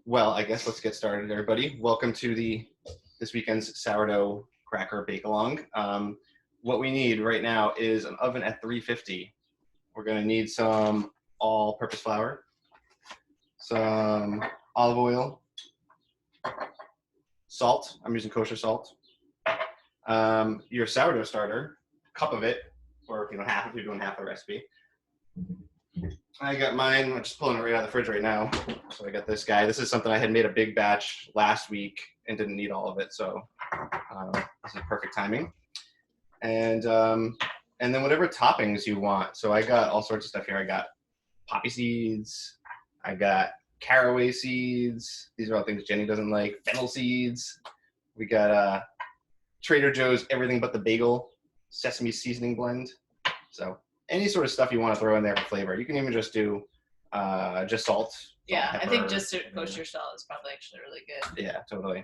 Well, I guess let's get started, everybody. Welcome to this weekend's sourdough cracker bake-along. What we need right now is an oven at 350. We're going to need some all-purpose flour, some olive oil, salt. I'm using kosher salt. Your sourdough starter, a cup of it, or half if you're doing half the recipe. I got mine. I'm just pulling it right out of the fridge right now. So I got this guy. This is something I had made a big batch last week and didn't need all of it. So this is perfect timing. And then whatever toppings you want. So I got all sorts of stuff here. I got poppy seeds. I got caraway seeds. These are all things Jenny doesn't like. Fennel seeds. We got Trader Joe's Everything But the Bagel sesame seasoning blend. So any sort of stuff you want to throw in there for flavor. You can even just do just salt. Yeah, I think just kosher salt is probably actually really good. Yeah, totally.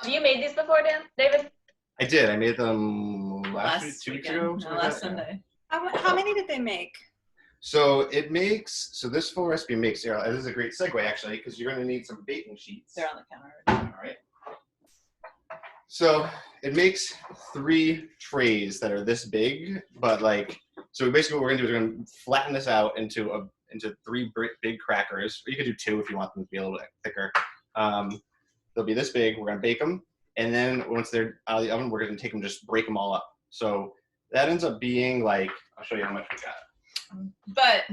You made these before, David? I did. I made them last week, 2 weeks ago. No, last Sunday. How many did they make? So this full recipe makes, this is a great segue actually, because you're going to need some baking sheets. They're on the counter. All right. So it makes 3 trays that are this big, but so basically what we're going to do is we're going to flatten this out into 3 big crackers. Or you could do 2 if you want them to be a little bit thicker. They'll be this big. We're going to bake them. And then once they're out of the oven, we're going to take them, just break them all up. So that ends up being I'll show you how much we got. But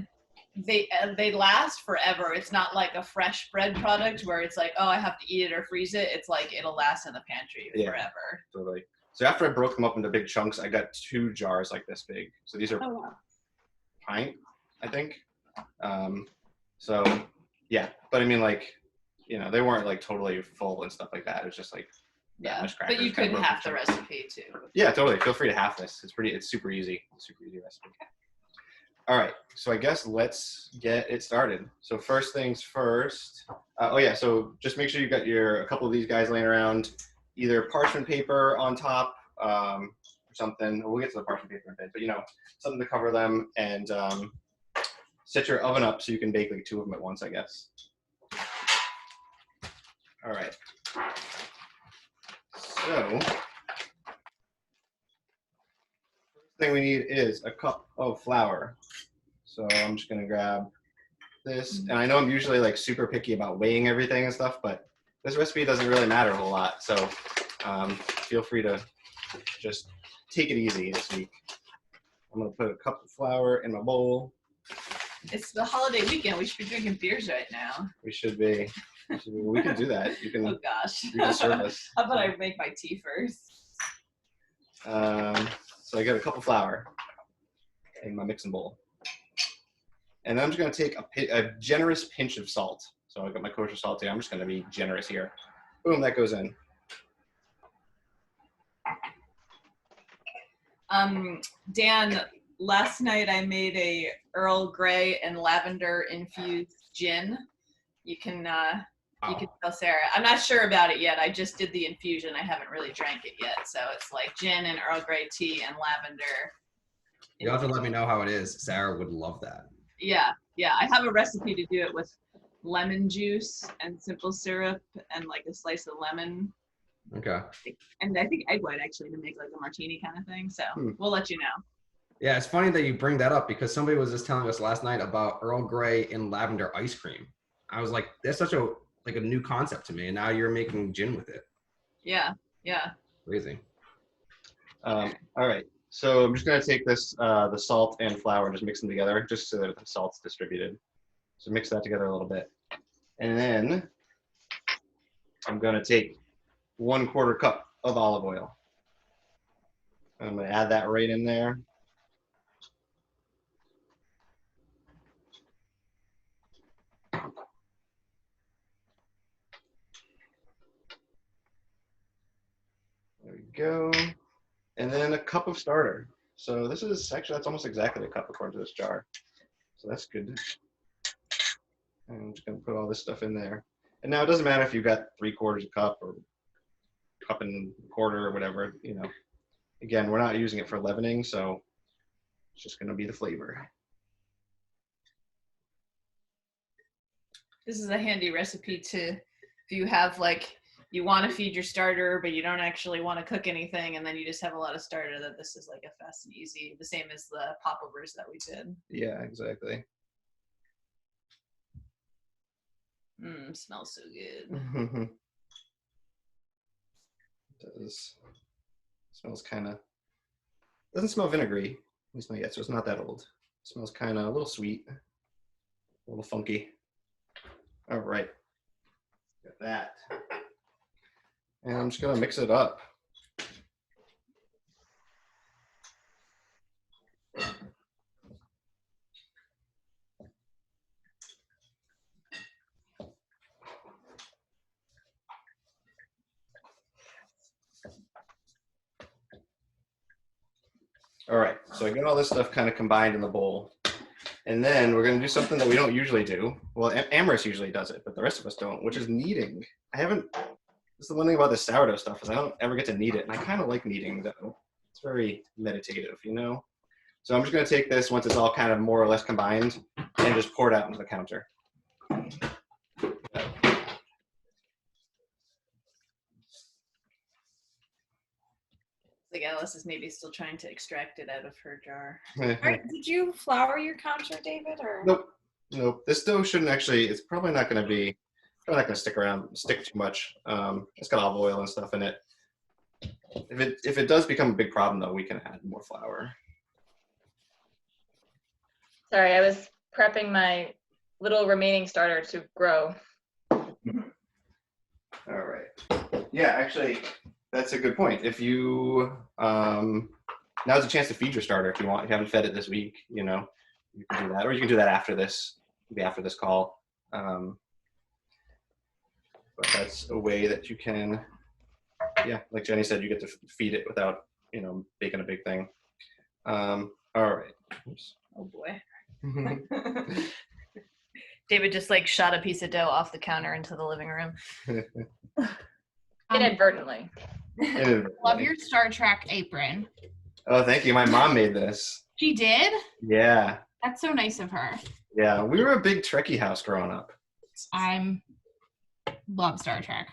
they last forever. It's not like a fresh bread product where it's like, oh, I have to eat it or freeze it. It's like it'll last in the pantry forever. Totally. So after I broke them up into big chunks, I got 2 jars like this big. So these are pint, I think. So yeah, but I mean they weren't totally full and stuff like that. It was just but you could have the recipe too. Yeah, totally. Feel free to half this. It's super easy. Super easy recipe. All right, so I guess let's get it started. So first things first. So just make sure you've got a couple of these guys laying around, either parchment paper on top or something. We'll get to the parchment paper in a bit, but something to cover them, and set your oven up so you can bake 2 of them at once, I guess. All right. So first thing we need is a cup of flour. So I'm just gonna grab this, and I know I'm usually super picky about weighing everything and stuff, but this recipe doesn't really matter a whole lot. So feel free to just take it easy this week. I'm gonna put a cup of flour in my bowl. It's the holiday weekend. We should be drinking beers right now. We should be. We can do that. You can. Oh gosh. You can serve us. How about I make my tea first? So I got a cup of flour in my mixing bowl. And then I'm just going to take a generous pinch of salt. So I got my kosher salt here. I'm just going to be generous here. Boom, that goes in. Dan, last night I made a Earl Grey and lavender infused gin. You can tell Sarah. I'm not sure about it yet. I just did the infusion. I haven't really drank it yet. So it's gin and Earl Grey tea and lavender. You'll have to let me know how it is. Sarah would love that. Yeah. I have a recipe to do it with lemon juice and simple syrup and a slice of lemon. Okay. And I think egg white actually to make a martini kind of thing. So we'll let you know. Yeah, it's funny that you bring that up because somebody was just telling us last night about Earl Grey and lavender ice cream. I was like, that's such a new concept to me, and now you're making gin with it. Yeah. Crazy. All right. So I'm just going to take this, the salt and flour, and just mix them together, just so that the salt's distributed. So mix that together a little bit. And then I'm going to take 1/4 cup of olive oil. I'm going to add that right in there. There we go. And then a cup of starter. So this is that's almost exactly a cup according to this jar. So that's good. And I'm just gonna put all this stuff in there. And now it doesn't matter if you've got 3/4 cup or cup and quarter or whatever, Again, we're not using it for leavening, so it's just gonna be the flavor. This is a handy recipe if you have like, you want to feed your starter, but you don't actually want to cook anything, and then you just have a lot of starter, that this is like a fast and easy, the same as the popovers that we did. Yeah, exactly. Smells so good. It does. Smells kind of, doesn't smell vinegary, at least not yet, so it's not that old. It smells kind of a little sweet, a little funky. All right, got that. And I'm just gonna mix it up. All right, so I got all this stuff kind of combined in the bowl. And then we're gonna do something that we don't usually do. Well, Amaris usually does it, but the rest of us don't, which is kneading. This is the one thing about the sourdough stuff, is I don't ever get to knead it. And I kind of like kneading though. It's very meditative, you know? So I'm just gonna take this once it's all kind of more or less combined and just pour it out into the counter. Like Alice is maybe still trying to extract it out of her jar. Did you flour your counter, David? Or Nope. This dough shouldn't actually, it's probably not gonna stick too much. It's got olive oil and stuff in it. If it does become a big problem though, we can add more flour. Sorry, I was prepping my little remaining starter to grow. All right. Yeah, actually, that's a good point. If you now's a chance to feed your starter if you want. If you haven't fed it this week, you know, you can do that, or you can do that after this, maybe after this call. But that's a way that you can, yeah, like Jenny said, you get to feed it without, you know, making a big thing. All right. Oops. Oh boy. David just like shot a piece of dough off the counter into the living room. Inadvertently. Love your Star Trek apron. Oh, thank you. My mom made this. She did? Yeah. That's so nice of her. Yeah, we were a big Trekkie house growing up. Love Star Trek.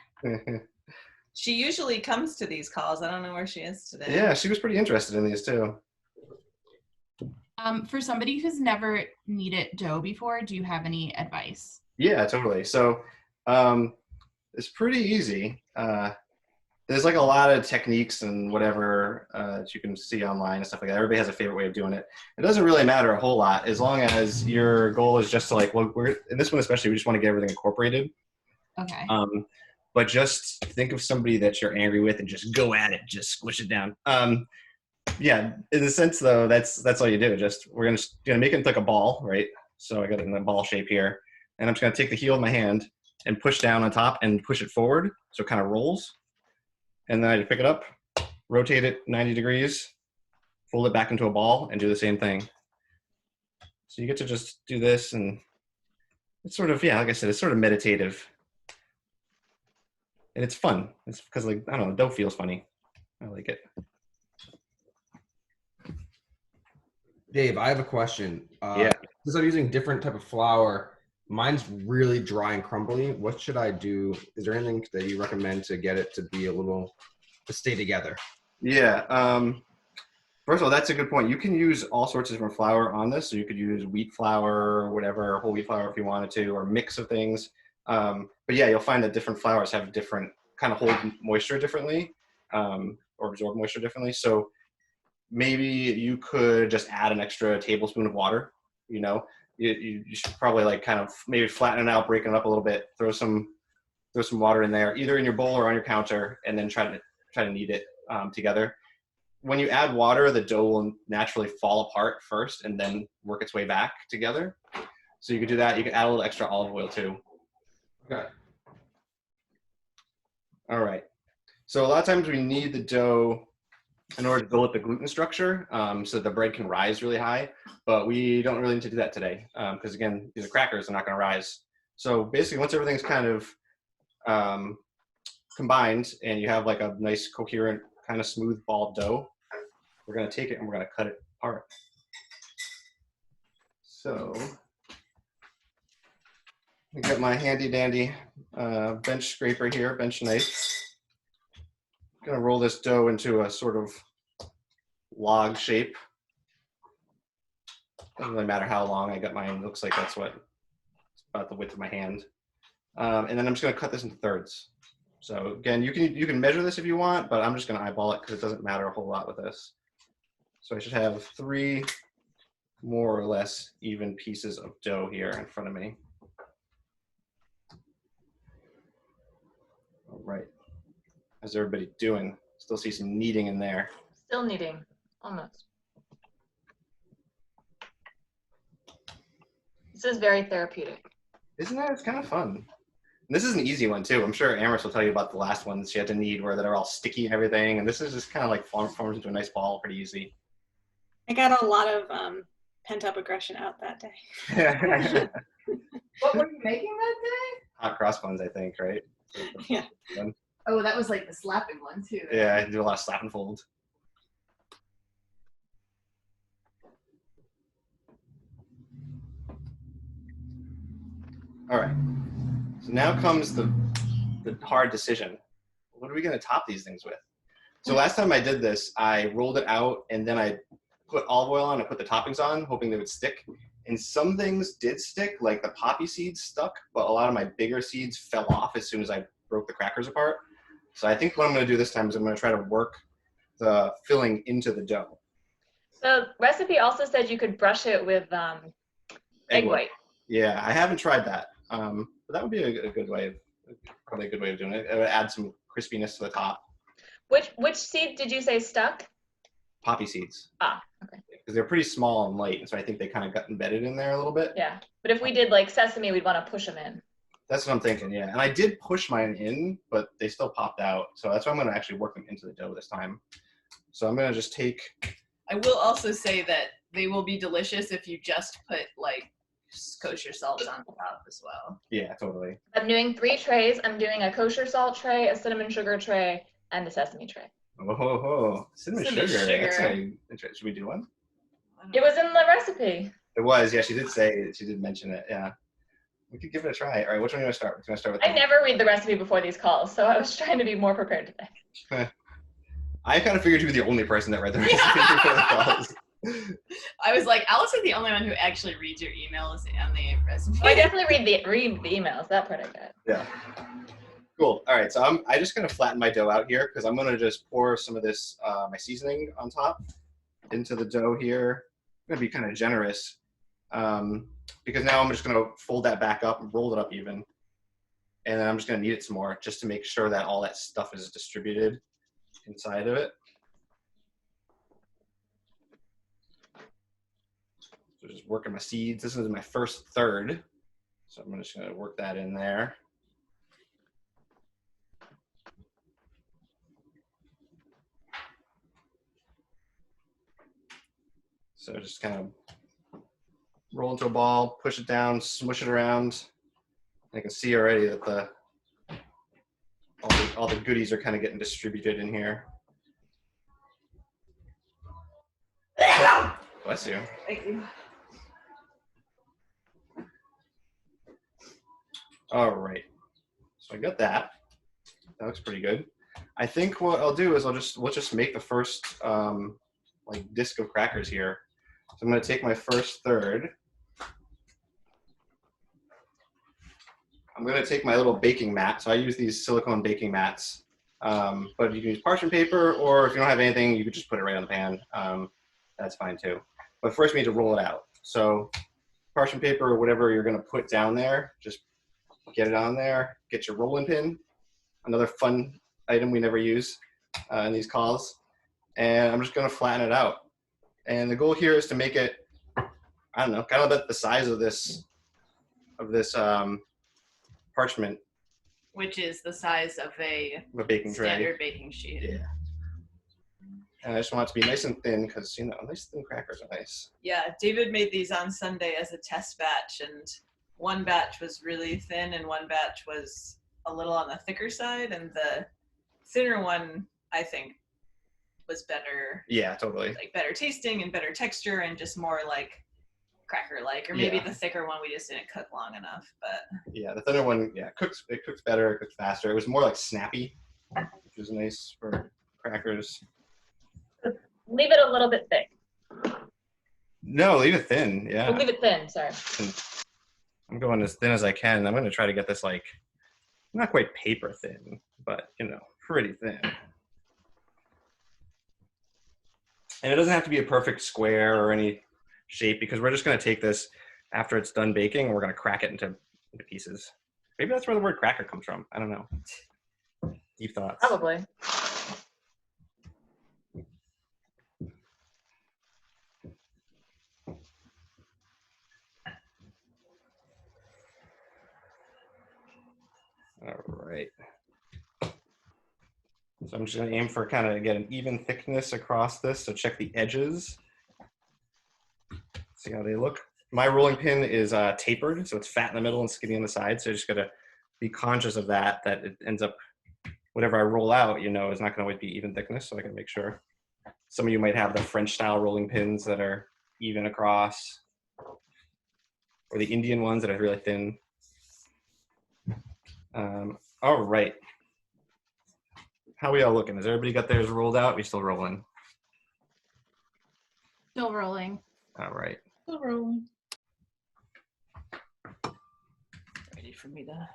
She usually comes to these calls. I don't know where she is today. Yeah, she was pretty interested in these too. For somebody who's never kneaded dough before, do you have any advice? Yeah, totally. So it's pretty easy. There's like a lot of techniques and whatever that you can see online and stuff like that. Everybody has a favorite way of doing it. It doesn't really matter a whole lot as long as your goal is just to like, well, in this one especially, we just want to get everything incorporated. Okay. But just think of somebody that you're angry with and just go at it. Just squish it down. Yeah, in a sense though, that's all you do. We're gonna make it like a ball, right? So I got it in a ball shape here, and I'm just gonna take the heel of my hand and push down on top and push it forward so it kind of rolls. And then I pick it up, rotate it 90 degrees, fold it back into a ball, and do the same thing. So you get to just do this, and it's sort of, yeah, like I said, it's sort of meditative. And it's fun. It's because, like, I don't know, dough feels funny. I like it. Dave, I have a question. Yeah. Since I'm using different type of flour, mine's really dry and crumbly. What should I do? Is there anything that you recommend to get it to be to stay together? Yeah. First of all, that's a good point. You can use all sorts of different flour on this. So you could use wheat flour, whatever, whole wheat flour if you wanted to, or mix of things. But yeah, you'll find that different flours have different kind of hold moisture differently, or absorb moisture differently. So maybe you could just add an extra tablespoon of water. You know, you should probably like kind of maybe flatten it out, break it up a little bit, throw some water in there, either in your bowl or on your counter, and then try to knead it together. When you add water, the dough will naturally fall apart first and then work its way back together. So you could do that. You could add a little extra olive oil too. Okay. All right. So a lot of times we knead the dough in order to build up the gluten structure so the bread can rise really high, but we don't really need to do that today because again, these are crackers, they're not going to rise. So basically once everything's kind of combined and you have like a nice coherent kind of smooth ball dough, we're going to take it and we're going to cut it apart. So I got my handy dandy bench scraper here, bench knife. Gonna roll this dough into a sort of log shape. Doesn't really matter how long I got mine. Looks like that's what, about the width of my hand. And then I'm just gonna cut this into thirds. So again, you can measure this if you want, but I'm just gonna eyeball it because it doesn't matter a whole lot with this. So I should have 3 more or less even pieces of dough here in front of me. All right. How's everybody doing? Still see some kneading in there. Still kneading, almost. This is very therapeutic. Isn't it? It's kind of fun. And this is an easy one too. I'm sure Amherst will tell you about the last ones she had to knead where they're all sticky and everything. And this is just kind of like forms into a nice ball pretty easy. I got a lot of pent up aggression out that day. What were you making that day? Hot cross buns, I think, right? Yeah. Oh, that was like the slapping one too. Yeah, I do a lot of slap and fold. All right. So now comes the hard decision. What are we going to top these things with? So last time I did this, I rolled it out and then I put olive oil on and put the toppings on, hoping they would stick. And some things did stick, like the poppy seeds stuck, but a lot of my bigger seeds fell off as soon as I broke the crackers apart. So I think what I'm going to do this time is I'm going to try to work the filling into the dough. So recipe also said you could brush it with egg white. Yeah, I haven't tried that. But that would be a good way of, probably a good way of doing it. It would add some crispiness to the top. Which seed did you say stuck? Poppy seeds. Ah, okay. Because they're pretty small and light, and so I think they kind of got embedded in there a little bit. Yeah, but if we did like sesame, we'd want to push them in. That's what I'm thinking, yeah. And I did push mine in, but they still popped out. So that's why I'm going to actually work them into the dough this time. So I'm going to just take... I will also say that they will be delicious if you just put like kosher salt on top as well. Yeah, totally. I'm doing 3 trays. I'm doing a kosher salt tray, a cinnamon sugar tray, and a sesame tray. Oh, cinnamon sugar. That's should we do one? It was in the recipe. It was, yeah. She did mention it, yeah. We could give it a try. All right, which one do you want to start with? You want to start with I never read the recipe before these calls, so I was trying to be more prepared today. I kind of figured you were the only person that read the recipe before the calls. I was like, Alice is the only one who actually reads your emails on the recipe. I definitely read the emails. That part I get. Yeah. Cool. All right, so I just gonna flatten my dough out here because I'm gonna just pour some of this my seasoning on top into the dough here. I'm gonna be kind of generous because now I'm just gonna fold that back up and roll it up even, and then I'm just gonna knead it some more just to make sure that all that stuff is distributed inside of it. So just working my seeds. This is my first third, so I'm just gonna work that in there. So just kind of roll into a ball, push it down, smush it around. I can see already that all the goodies are kind of getting distributed in here. Bless you. Thank you. All right. So I got that. That looks pretty good. I think what I'll do is we'll just make the first like disc of crackers here. So I'm going to take my first third. I'm going to take my little baking mat. So I use these silicone baking mats, but you can use parchment paper, or if you don't have anything, you could just put it right on the pan. That's fine too. But first we need to roll it out. So parchment paper or whatever you're going to put down there, just get it on there, get your rolling pin. Another fun item we never use in these calls. And I'm just going to flatten it out. And the goal here is to make it, I don't know, kind of about the size of this parchment. Which is the size of a baking tray. standard baking sheet. Yeah. And I just want it to be nice and thin because, you know, nice thin crackers are nice. Yeah, David made these on Sunday as a test batch, and one batch was really thin and one batch was a little on the thicker side, and the thinner one, I think, was better. Yeah, totally. Like better tasting and better texture and just more like cracker-like, or maybe Yeah. the thicker one we just didn't cook long enough. But Yeah, the thinner one, it cooks better, it cooks faster. It was more like snappy, which is nice for crackers. Leave it a little bit thick. No, leave it thin. Or Yeah, leave it thin, sorry. I'm going as thin as I can. I'm going to try to get this like not quite paper thin, but pretty thin. And it doesn't have to be a perfect square or any shape because we're just going to take this after it's done baking and we're going to crack it into pieces. Maybe that's where the word cracker comes from. I don't know. Deep thoughts. Probably. All right. So I'm just going to aim for kind of get an even thickness across this. So check the edges. See how they look. My rolling pin is tapered, so it's fat in the middle and skinny on the side. So I just got to be conscious of that it ends up, whatever I roll out, is not going to always be even thickness. So I can make sure. Some of you might have the French style rolling pins that are even across, or the Indian ones that are really thin. All right. How we all looking? Has everybody got theirs rolled out? We still rolling? Still rolling. All right. Still rolling. ready for me to.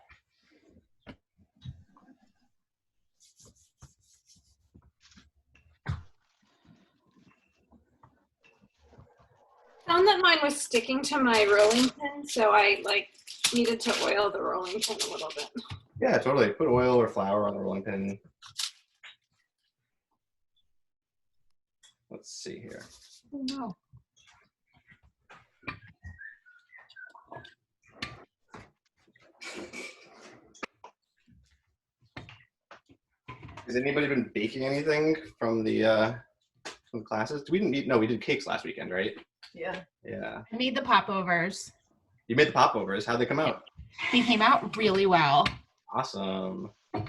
Found that mine was sticking to my rolling pin, so I needed to oil the rolling pin a little bit. Yeah, totally. Put oil or flour on the rolling pin. Let's see here. Oh no. Has anybody been baking anything from the classes? We didn't eat. No, we did cakes last weekend, right? Yeah. Yeah. I made the popovers. You made the popovers. How'd they come out? They came out really well. Awesome. Great.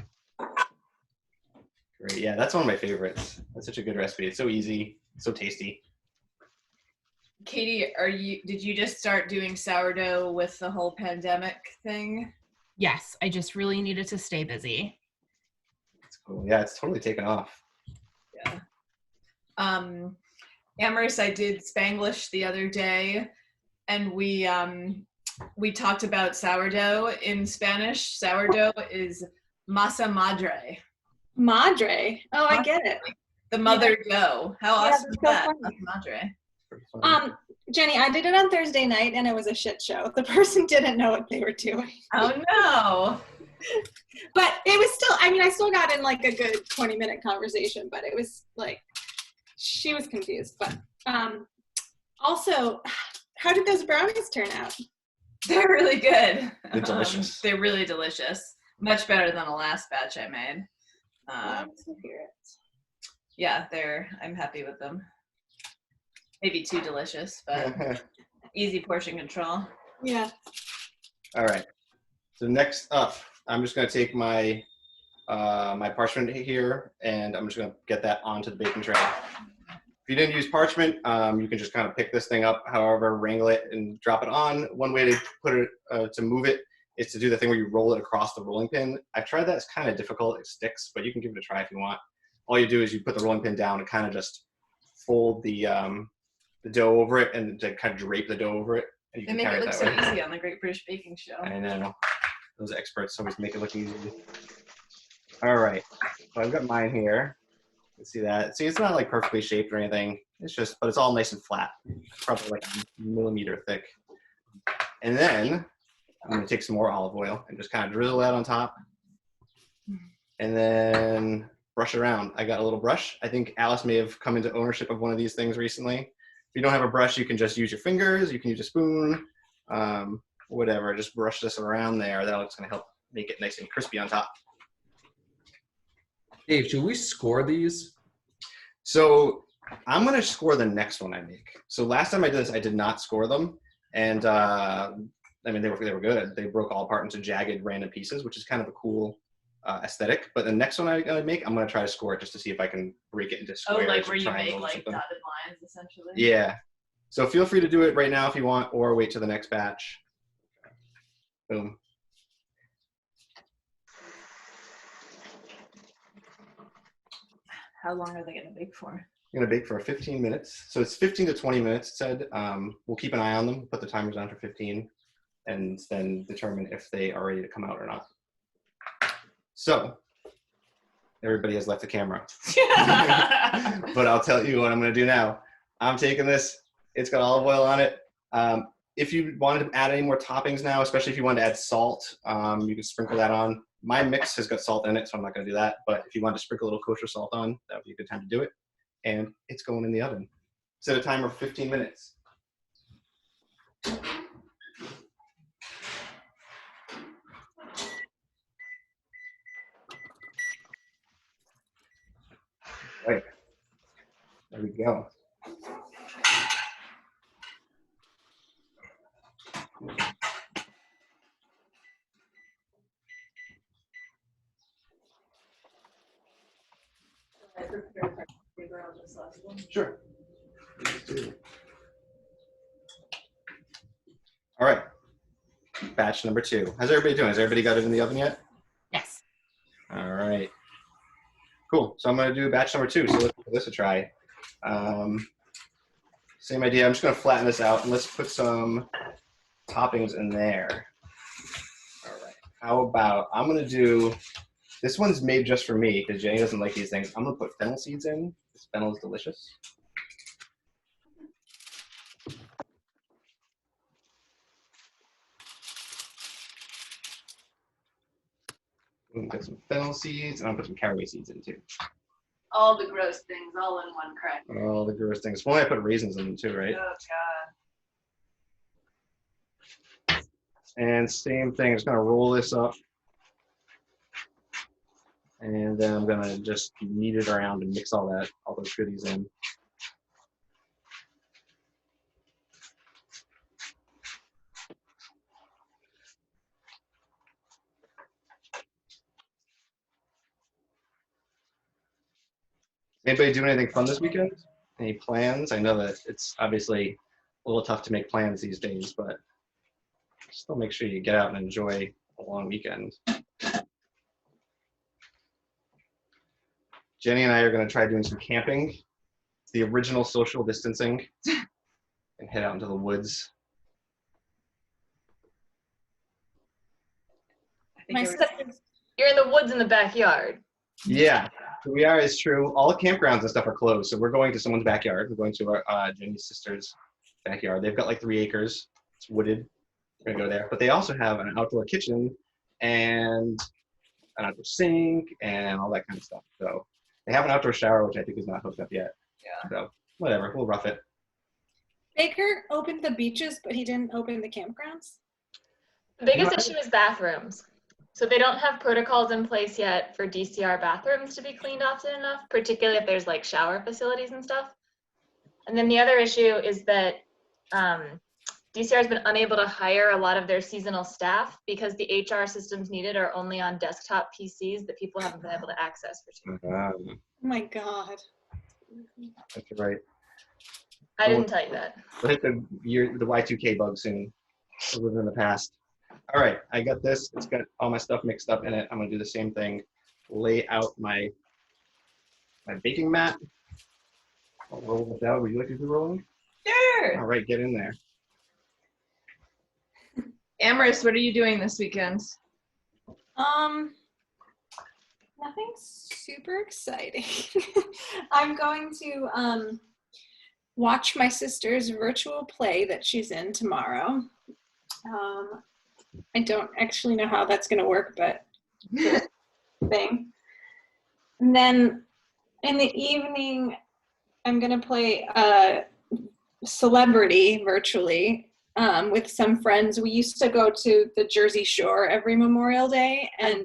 Yeah, that's one of my favorites. That's such a good recipe. It's so easy, so tasty. Katie, did you just start doing sourdough with the whole pandemic thing? Yes, I just really needed to stay busy. It's cool. Yeah, it's totally taken off. Yeah. Amherst, I did Spanglish the other day, and we talked about sourdough in Spanish. Sourdough is masa madre. Madre. Oh, I get it. The mother dough. How Yeah, awesome is that's so that? funny. Masa madre. Pretty fun. Jenny, I did it on Thursday night and it was a shit show. The person didn't know what they were doing. Oh no. But it was still, I still got in like a good 20-minute conversation, but it was like, she was confused. But also, how did those brownies turn out? They're really good. They're delicious. They're really delicious. Much better than the last batch I made. Let's hear it. Yeah, I'm happy with them. Maybe too delicious, but easy portion control. Yeah. All right. So next up, I'm just going to take my my parchment here, and I'm just going to get that onto the baking tray. If you didn't use parchment, you can just kind of pick this thing up, however, wrangle it and drop it on. One way to put it, to move it, is to do the thing where you roll it across the rolling pin. I've tried that. It's kind of difficult. It sticks, but you can give it a try if you want. All you do is you put the rolling pin down and kind of just fold the dough over it and to kind of drape the dough over it. And you They can make carry it look that so way. easy on the Great British Baking Show. I know. Those experts always make it look easy. All right. So I've got mine here. Let's see that. See, it's not like perfectly shaped or anything. It's just, but it's all nice and flat. Probably like a millimeter thick. And then I'm going to take some more olive oil and just kind of drizzle that on top. And then brush it around. I got a little brush. I think Alice may have come into ownership of one of these things recently. If you don't have a brush, you can just use your fingers. You can use a spoon, whatever. Just brush this around there. That's going to help make it nice and crispy on top. Dave, should we score these? So I'm going to score the next one I make. So last time I did this, I did not score them. And they were good. They broke all apart into jagged random pieces, which is kind of a cool aesthetic. But the next one I make, I'm going to try to score it just to see if I can break it into Oh, squares. like or where you make triangles or like something. dotted lines, essentially. Yeah. So feel free to do it right now if you want, or wait till the next batch. Boom. How long are they going to bake for? I'm gonna bake for 15 minutes. So it's 15 to 20 minutes, it said. We'll keep an eye on them, put the timers on for 15, and then determine if they are ready to come out or not. So everybody has left the camera. But I'll tell you what I'm gonna do now. I'm taking this, it's got olive oil on it. If you wanted to add any more toppings now, especially if you wanted to add salt, you can sprinkle that on. My mix has got salt in it, so I'm not gonna do that. But if you want to sprinkle a little kosher salt on, that would be a good time to do it. And it's going in the oven. Set a timer for 15 minutes. Right. There we go. Sure. All right. Batch number 2. How's everybody doing? Has everybody got it in the oven yet? Yes. All right. Cool. So I'm going to do batch number 2. So let's give this a try. Same idea. I'm just going to flatten this out and let's put some toppings in there. All right. How about I'm going to do, this one's made just for me because Jenny doesn't like these things. I'm going to put fennel seeds in. This fennel is delicious. I'm going to put some fennel seeds and I'm going to put some caraway seeds in too. All the gross things all in one crack. All the gross things. Well, I put raisins in them too, right? Oh, God. And same thing, I'm just gonna roll this up. And then I'm gonna just knead it around and mix all those goodies in. Anybody doing anything fun this weekend? Any plans? I know that it's obviously a little tough to make plans these days, but still make sure you get out and enjoy a long weekend. Jenny and I are going to try doing some camping, the original social distancing, and head out into the woods. You're in the woods in the backyard. Yeah, we are. It's true. All the campgrounds and stuff are closed, so we're going to someone's backyard. We're going to our Jenny's sister's backyard. They've got like 3 acres. It's wooded. We're gonna go there, but they also have an outdoor kitchen and an outdoor sink and all that kind of stuff. So they have an outdoor shower, which I think is not hooked up yet. Yeah. So whatever, we'll rough it. Baker opened the beaches, but he didn't open the campgrounds. The biggest issue is bathrooms. So they don't have protocols in place yet for DCR bathrooms to be cleaned often enough, particularly if there's like shower facilities and stuff. And then the other issue is that DCR has been unable to hire a lot of their seasonal staff because the HR systems needed are only on desktop PCs that people haven't been able to access for 2 years. Oh my God. That's right. I didn't tell you that. We'll hit the Y2K bug soon. We'll live in the past. All right, I got this. It's got all my stuff mixed up in it. I'm gonna do the same thing. Lay out my baking mat. I'll roll this out. Would you like to do rolling? Sure. All right, get in there. Amherst, what are you doing this weekend? Nothing super exciting. I'm going to watch my sister's virtual play that she's in tomorrow. I don't actually know how that's going to work, but thing. And then in the evening, I'm going to play Celebrity virtually with some friends. We used to go to the Jersey Shore every Memorial Day, and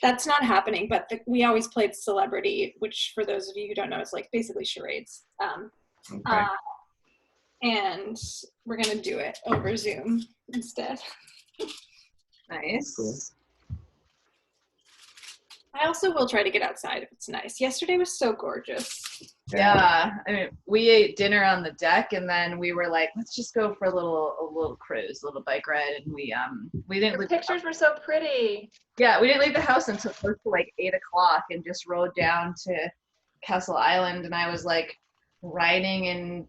that's not happening, but we always played Celebrity, which for those of you who don't know, is like basically charades. Okay. And we're going to do it over Zoom instead. Nice. Cool. I also will try to get outside if it's nice. Yesterday was so gorgeous. Yeah, I mean, we ate dinner on the deck, and then we were like, let's just go for a little cruise, a little bike ride, and we didn't Your leave. pictures were so pretty. Yeah, we didn't leave the house until close to like 8 o'clock, and just rode down to Castle Island, and I was like riding in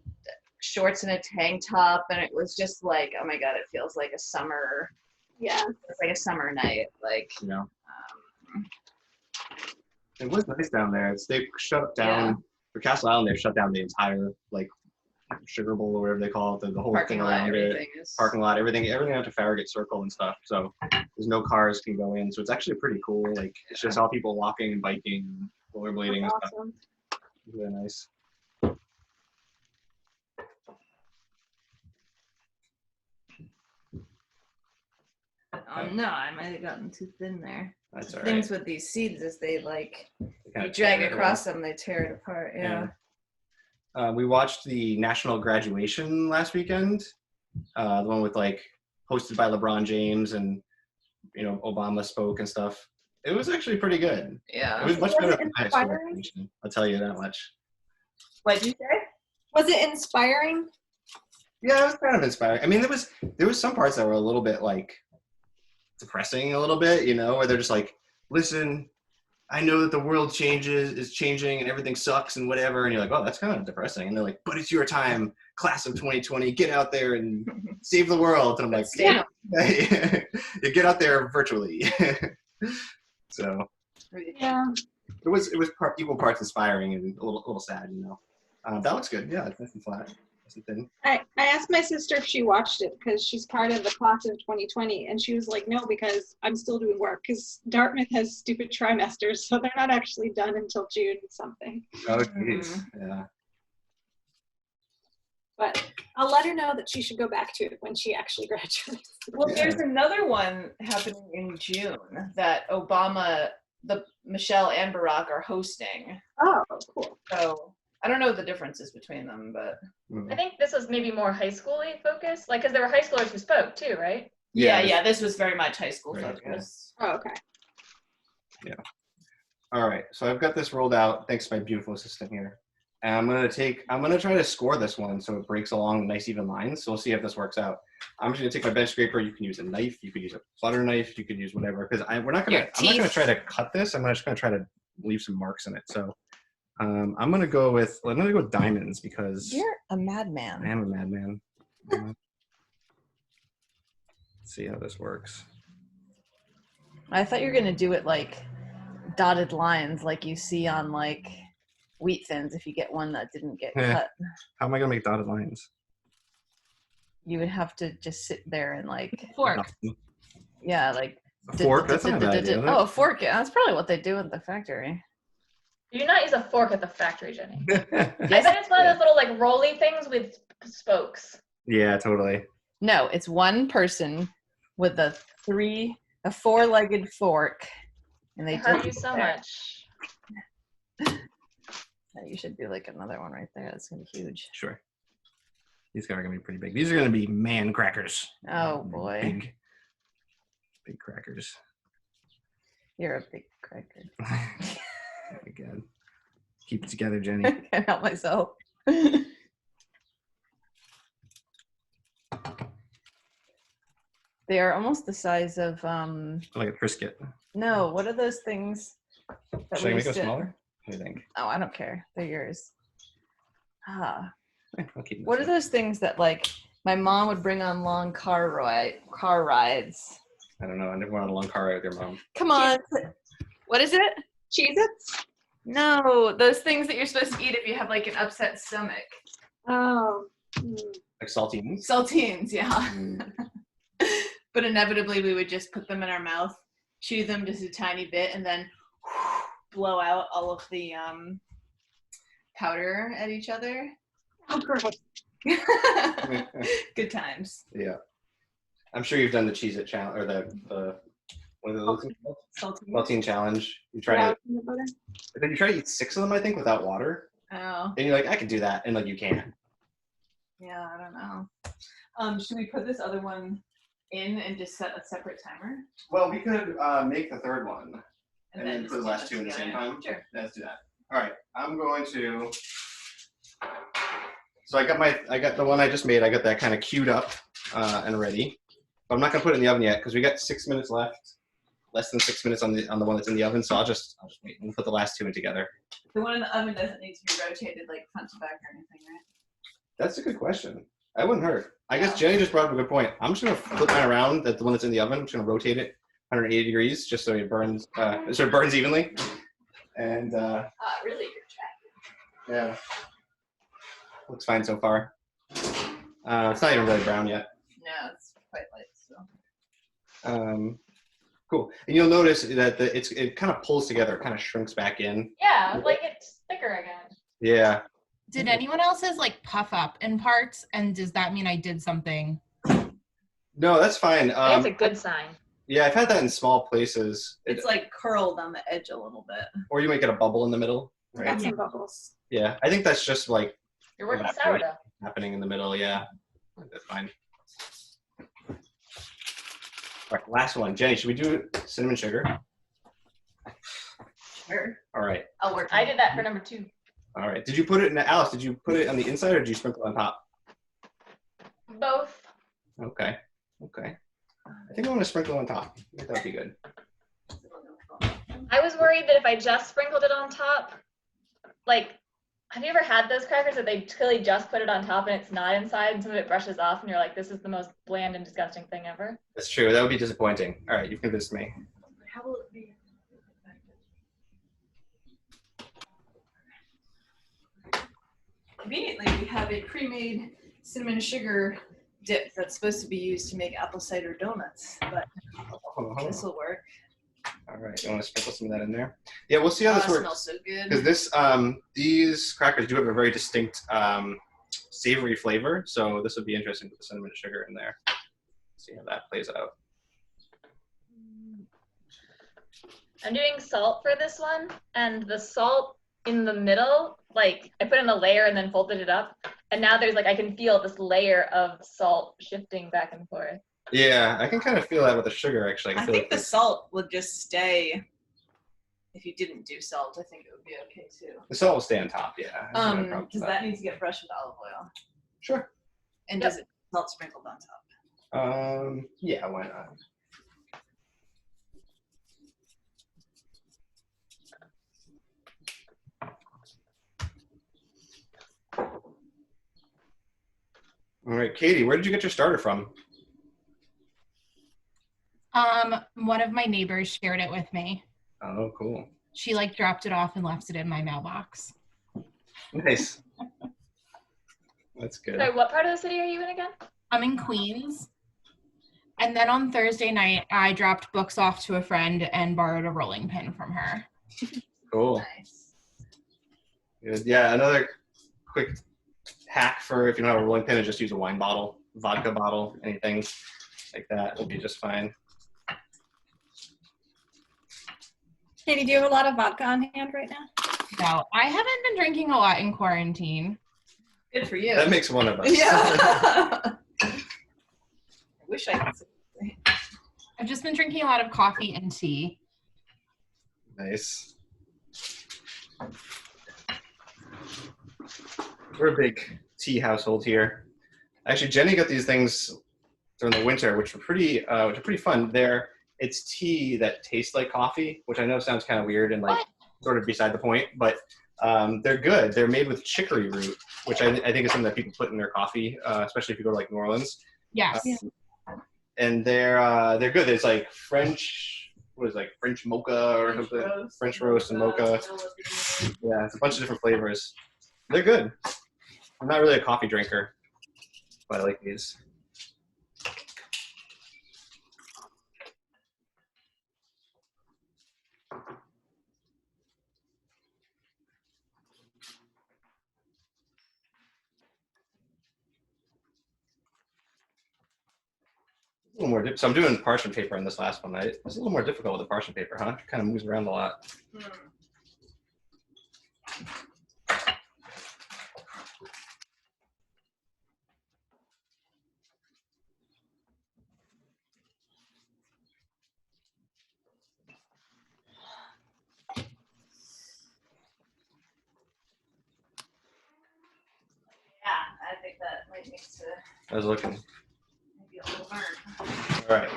shorts and a tank top, and it was just like, oh my god, it feels like a summer. Yeah. It's like a summer night, like. You know, it was nice down there. They shut down for Castle Island. They shut down the entire like sugar bowl or whatever they call it, the whole Parking thing lot, around it. everything is. Parking lot, everything out to Farragut Circle and stuff. So there's no cars can go in. So it's actually pretty cool. Like it's just all people walking and biking, rollerblading and That's stuff. awesome. It's really nice. Oh no, I might have gotten too thin there. That's all Things right. with these seeds is they like They kinda you drag tear it across them, they tear it apart. Yeah. Yeah. We watched the national graduation last weekend. The one with like hosted by LeBron James and Obama spoke and stuff. It was actually pretty good. Yeah. It was much Was better it than high school inspiring? graduation. I'll tell you that much. What'd you say? Was it inspiring? Yeah, it was kind of inspiring. I mean, there was some parts that were a little bit like depressing a little bit, where they're just like, listen, I know that the world is changing and everything sucks and whatever. And you're like, oh, that's kind of depressing. And they're like, but it's your time, class of 2020, get out there and save the world. And I'm like, Yeah. You get out there virtually. So Yeah. it was equal parts inspiring and a little sad, That looks good. Yeah, it's nice and flat. Nice and thin. I asked my sister if she watched it because she's part of the class of 2020, and she was like, no, because I'm still doing work because Dartmouth has stupid trimesters, so they're not actually done until June something. Oh, jeez. Yeah. But I'll let her know that she should go back to it when she actually graduates. Well, Yeah. there's another one happening in June that Michelle and Barack are hosting. Oh, cool. So I don't know what the differences between them, but I think this was maybe more high school-y focused, like because there were high schoolers who spoke too, right? yeah, this was very much high school Right, focused. Oh, okay. All right, so I've got this rolled out thanks to my beautiful assistant here. And I'm gonna try to score this one so it breaks along nice even lines. So we'll see if this works out. I'm just gonna take my bench scraper. You can use a knife, you could use a butter knife, you could use whatever. Because I'm not gonna try to cut this. I'm just gonna try to leave some marks in it. So I'm gonna go with diamonds because You're a I madman. am a madman. Let's see how this works. I thought you were gonna do it like dotted lines, like you see on like wheat thins. If you get one that didn't get cut, How am I gonna make dotted lines? you would have to just sit there and like Fork. yeah, like A fork? That's not a bad idea. Oh, a fork. Yeah, that's probably what they do at the factory. You do not use a fork at the factory, Jenny. I Yes. bet it's one of those little like rolly things with spokes. Yeah, totally. No, it's one person with a four-legged fork, and I they hurt just you so there. much. You should do like another one right there. That's gonna be huge. Sure. These guys are gonna be pretty big. These are gonna be man crackers. Oh boy, Big crackers. you're a big cracker. Oh my God. Keep it together, Jenny. I can't help myself. They are almost the size of Like a Triscuit. no, what are those things that Should I make used it to- smaller? What do you think? Oh, I don't care. They're yours. I'll keep it What are this way. those things that like my mom would bring on long car rides? I don't know. I never went on a long car ride with your mom. Come on. What is it? Cheez-Its? No, those things that you're supposed to eat if you have like an upset stomach. Oh. Like saltines? Saltines, yeah. Mm. But inevitably we would just put them in our mouth, chew them just a tiny bit, and then blow out all of the powder at each other. Oh, gross. Good times. Yeah. I'm sure you've done the Cheez-It challenge or the what are those things called? Saltines. Saltine challenge. You try Yeah, to peanut butter. then you try to eat 6 of them, I think, without water. Oh, And you're like, I can do that, and like you can't. yeah, I don't know. Should we put this other one in and just set a separate timer? Well, we could make the third one. And then just put the do last this 2 at the same together? time? Sure. Let's do that. All right, I'm going to. So I got the one I just made. I got that kind of queued up and ready. But I'm not gonna put it in the oven yet because we got 6 minutes left. Less than 6 minutes on the one that's in the oven. So I'll just wait and put the last two in together. The one in the oven doesn't need to be rotated like front to back or anything, right? That's a good question. That wouldn't hurt. I guess Jenny just brought up a good point. I'm just gonna flip mine around. That the one that's in the oven. I'm just gonna rotate it 180 degrees just so it burns. So it burns evenly. And Really good track. yeah, looks fine so far. It's not even really brown yet. No, it's quite light still. Cool. And you'll notice that it kind of pulls together. It kind of shrinks back in. Yeah, like it's thicker again. Yeah. Did anyone else's like puff up in parts? And does that mean I did something? No, that's fine. That's a good sign. Yeah, I've had that in small places. It's like curled on the edge a little bit. Or you might get a bubble in the middle. Right? Got some bubbles. Yeah, I think that's just like You're working That's sourdough. happening in the middle. Yeah, that's fine. All right, last one. Jenny, should we do cinnamon sugar? Sure. All right. I'll work. I did that for number 2. All right. Did you put it in Alice? Did you put it on the inside or did you sprinkle it on top? Both. Okay. Okay. I think I want to sprinkle on top. I think that'd be good. I was worried that if I just sprinkled it on top, like, have you ever had those crackers that they clearly just put it on top and it's not inside and some of it brushes off and you're like, this is the most bland and disgusting thing ever? That's true. That would be disappointing. All right. You've convinced me. How will it be? Conveniently, we have a pre-made cinnamon sugar dip that's supposed to be used to make apple cider donuts, but this will work. All right. You want to sprinkle some of that in there? Yeah, we'll see how this It works. smells so good. Because these crackers do have a very distinct savory flavor, so this would be interesting with the cinnamon and sugar in there. See how that plays out. I'm doing salt for this one, and the salt in the middle, like I put in a layer and then folded it up, and now there's like, I can feel this layer of salt shifting back and forth. Yeah, I can kind of feel that with the sugar, actually. I feel think like the salt would just stay. If you didn't do salt, I think it would be okay too. the salt will stay on top, yeah. I don't have a problem with Because that needs to get brushed with olive oil. Sure. And Yep. does it salt sprinkled on top? Yeah, why not? All right, Katie, where did you get your starter from? One of my neighbors shared it with me. Oh, cool. She like dropped it off and left it in my mailbox. Nice. That's good. Sorry, what part of the city are you in again? I'm in Queens. And then on Thursday night, I dropped books off to a friend and borrowed a rolling pin from her. Cool. Nice. Good. Yeah, another quick hack for if you don't have a rolling pin is just use a wine bottle, vodka bottle, anything like that will be just fine. Katie, do you have a lot of vodka on hand right now? No, I haven't been drinking a lot in quarantine. Good for you. That makes one of us. Yeah. I wish I could say. I've just been drinking a lot of coffee and tea. Nice. We're a big tea household here. Actually, Jenny got these things during the winter, which are pretty fun. It's tea that tastes like coffee, which I know sounds kind of weird and like sort of beside the point, but they're good. They're made with chicory root, which I think is something that people put in their coffee, especially if you go to like New Orleans. Yes. And they're good. It's like French mocha or something. French roast and mocha. Yeah, it's a bunch of different flavors. They're good. I'm not really a coffee drinker, but I like these. A little more so I'm doing parchment paper in this last one. It's a little more difficult with the parchment paper, huh? It kind of moves around a lot. might need to I was looking. maybe a little burn. All right.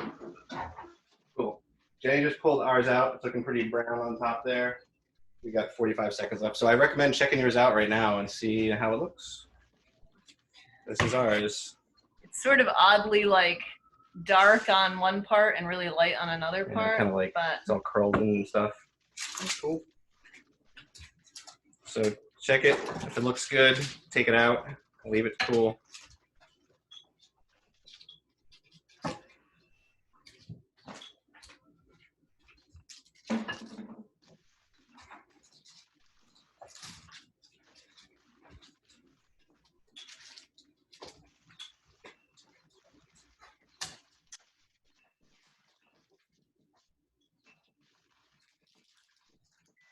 Cool. Jenny just pulled ours out. It's looking pretty brown on top there. We got 45 seconds left. So I recommend checking yours out right now and see how it looks. This is ours. It's sort of oddly like dark on one part and really light on another Yeah, part. kind of like but it's all curled and stuff. Cool. So check it. If it looks good, take it out. Leave it cool.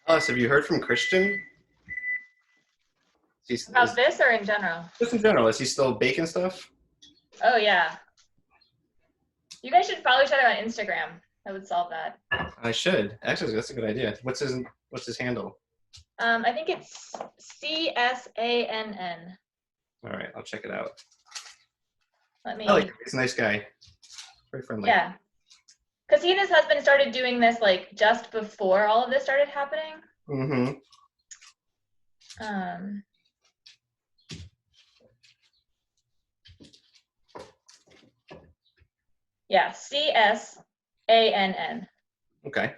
Alice, have you heard from Christian? About this or in general? Just in general, is he still baking stuff? Oh yeah. You guys should follow each other on Instagram. That would solve that. I should. Actually, that's a good idea. What's his handle? I think it's CSANN. All right, I'll check it out. Let me. I like him. He's a nice guy. Very friendly. Yeah. Because he and his husband started doing this like just before all of this started happening. Mm-hmm. Yeah, CSANN. Okay.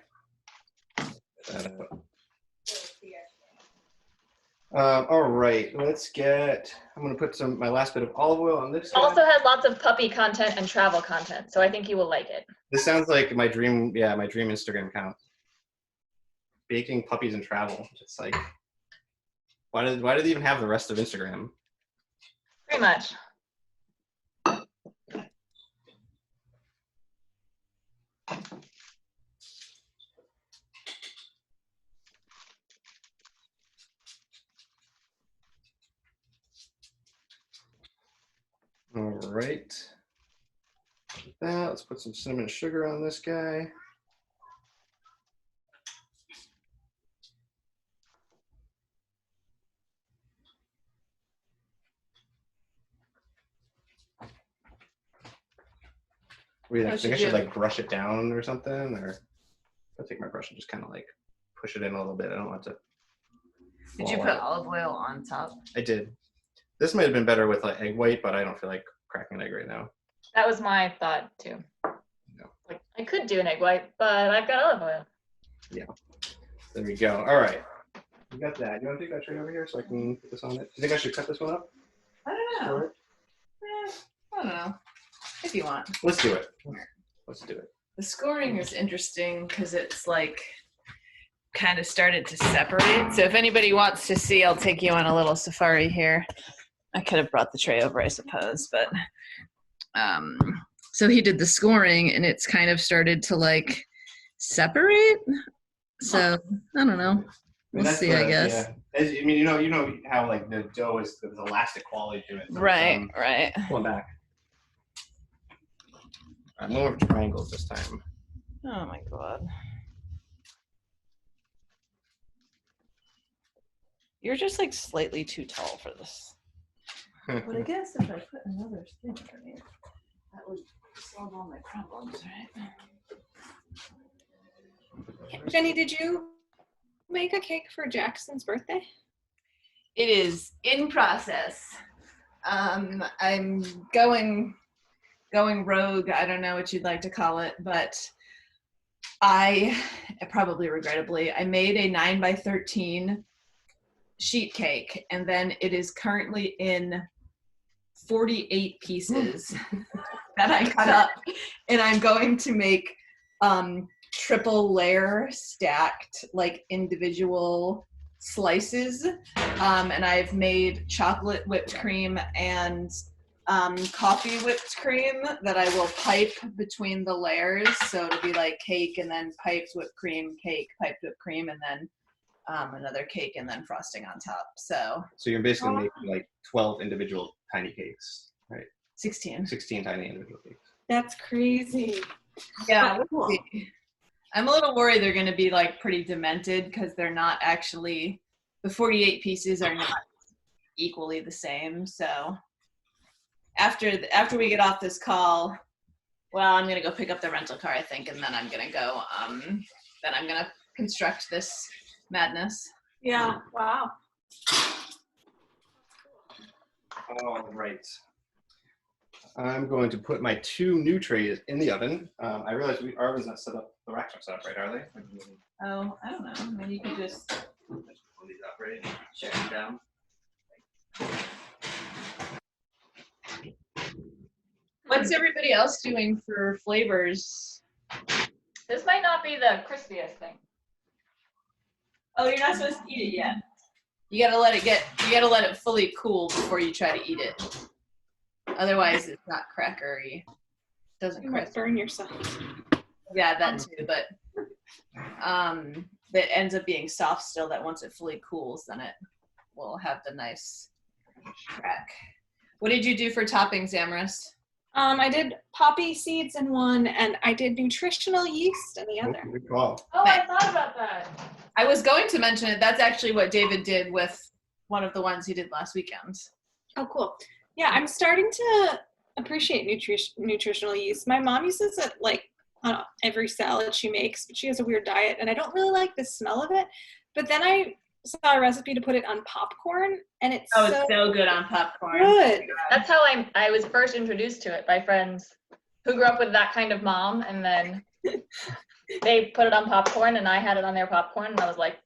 All right, let's get. I'm gonna put my last bit of olive oil on this. Also has lots of puppy content and travel content, so I think you will like it. This sounds like my dream. Yeah, my dream Instagram account. Baking puppies and travel. It's like, why did they even have the rest of Instagram? Pretty much. All right. That. Let's put some cinnamon sugar on this guy. What do you think? Think I should like brush it down or something, or I'll take my brush and just kind of like push it in a little bit. I don't want it to. Did you put olive oil on top? I did. This might have been better with like egg white, but I don't feel like cracking an egg right now. That was my thought too. No. Like I could do an egg white, but I've got olive oil. Yeah. There we go. All right. You got that. You want to take that tray over here so I can put this on it? Do you think I should cut this one up? I don't know. I don't know. If you want. Let's do it. Let's do it. The scoring is interesting because it's like kind of started to separate. So if anybody wants to see, I'll take you on a little safari here. I could have brought the tray over, I suppose, but so he did the scoring and it's kind of started to like separate. So I don't know. We'll see, I guess. Yeah. As, I mean, you know how like the dough is there's elastic quality to it. So Right, right. Pull it back. All right, more triangles this time. Oh my God. You're just like slightly too tall for this. But I guess if I put another thing underneath, that would solve all my problems, right? Jenny, did you make a cake for Jackson's birthday? It is in process. I'm going rogue. I don't know what you'd like to call it, but I probably regrettably, I made a 9x13 sheet cake, and then it is currently in 48 pieces that I cut up, and I'm going to make triple layer stacked like individual slices, and I've made chocolate whipped cream and coffee whipped cream that I will pipe between the layers, so it'll be like cake and then piped whipped cream, cake, piped whipped cream, and then another cake and then frosting on top. So you're basically making like 12 individual tiny cakes, right? 16 tiny individual cakes. That's crazy. Yeah, we'll see. I'm a little worried they're going to be like pretty demented because they're not actually, the 48 pieces are not equally the same. So after we get off this call, well, I'm gonna go pick up the rental car, I think, and then I'm gonna go. Then I'm gonna construct this madness. Yeah. Wow. All right. I'm going to put my 2 new trays in the oven. I realize our oven's not set up. The racks aren't set up right, are they? Oh, I don't know. Maybe you could just Pull these up, right? Shut them down. What's everybody else doing for flavors? This might not be the crispiest thing. Oh, you're not supposed to eat it yet. You gotta let it fully cool before you try to eat it. Otherwise, it's not crackery. Doesn't You might crisp. burn yourself. Yeah, that too. But that ends up being soft still. That once it fully cools, then it will have the nice crack. What did you do for toppings, Amaris? I did poppy seeds in one, and I did nutritional yeast in the other. Good call. Oh, I thought about that. I was going to mention it. That's actually what David did with one of the ones he did last weekend. Oh, cool. Yeah, I'm starting to appreciate nutritional yeast. My mom uses it like on every salad she makes, but she has a weird diet, and I don't really like the smell of it. But then I saw a recipe to put it on popcorn, and it's so good on popcorn. good. That's how I was first introduced to it by friends who grew up with that kind of mom, and then they put it on popcorn, and I had it on their popcorn, and I was like,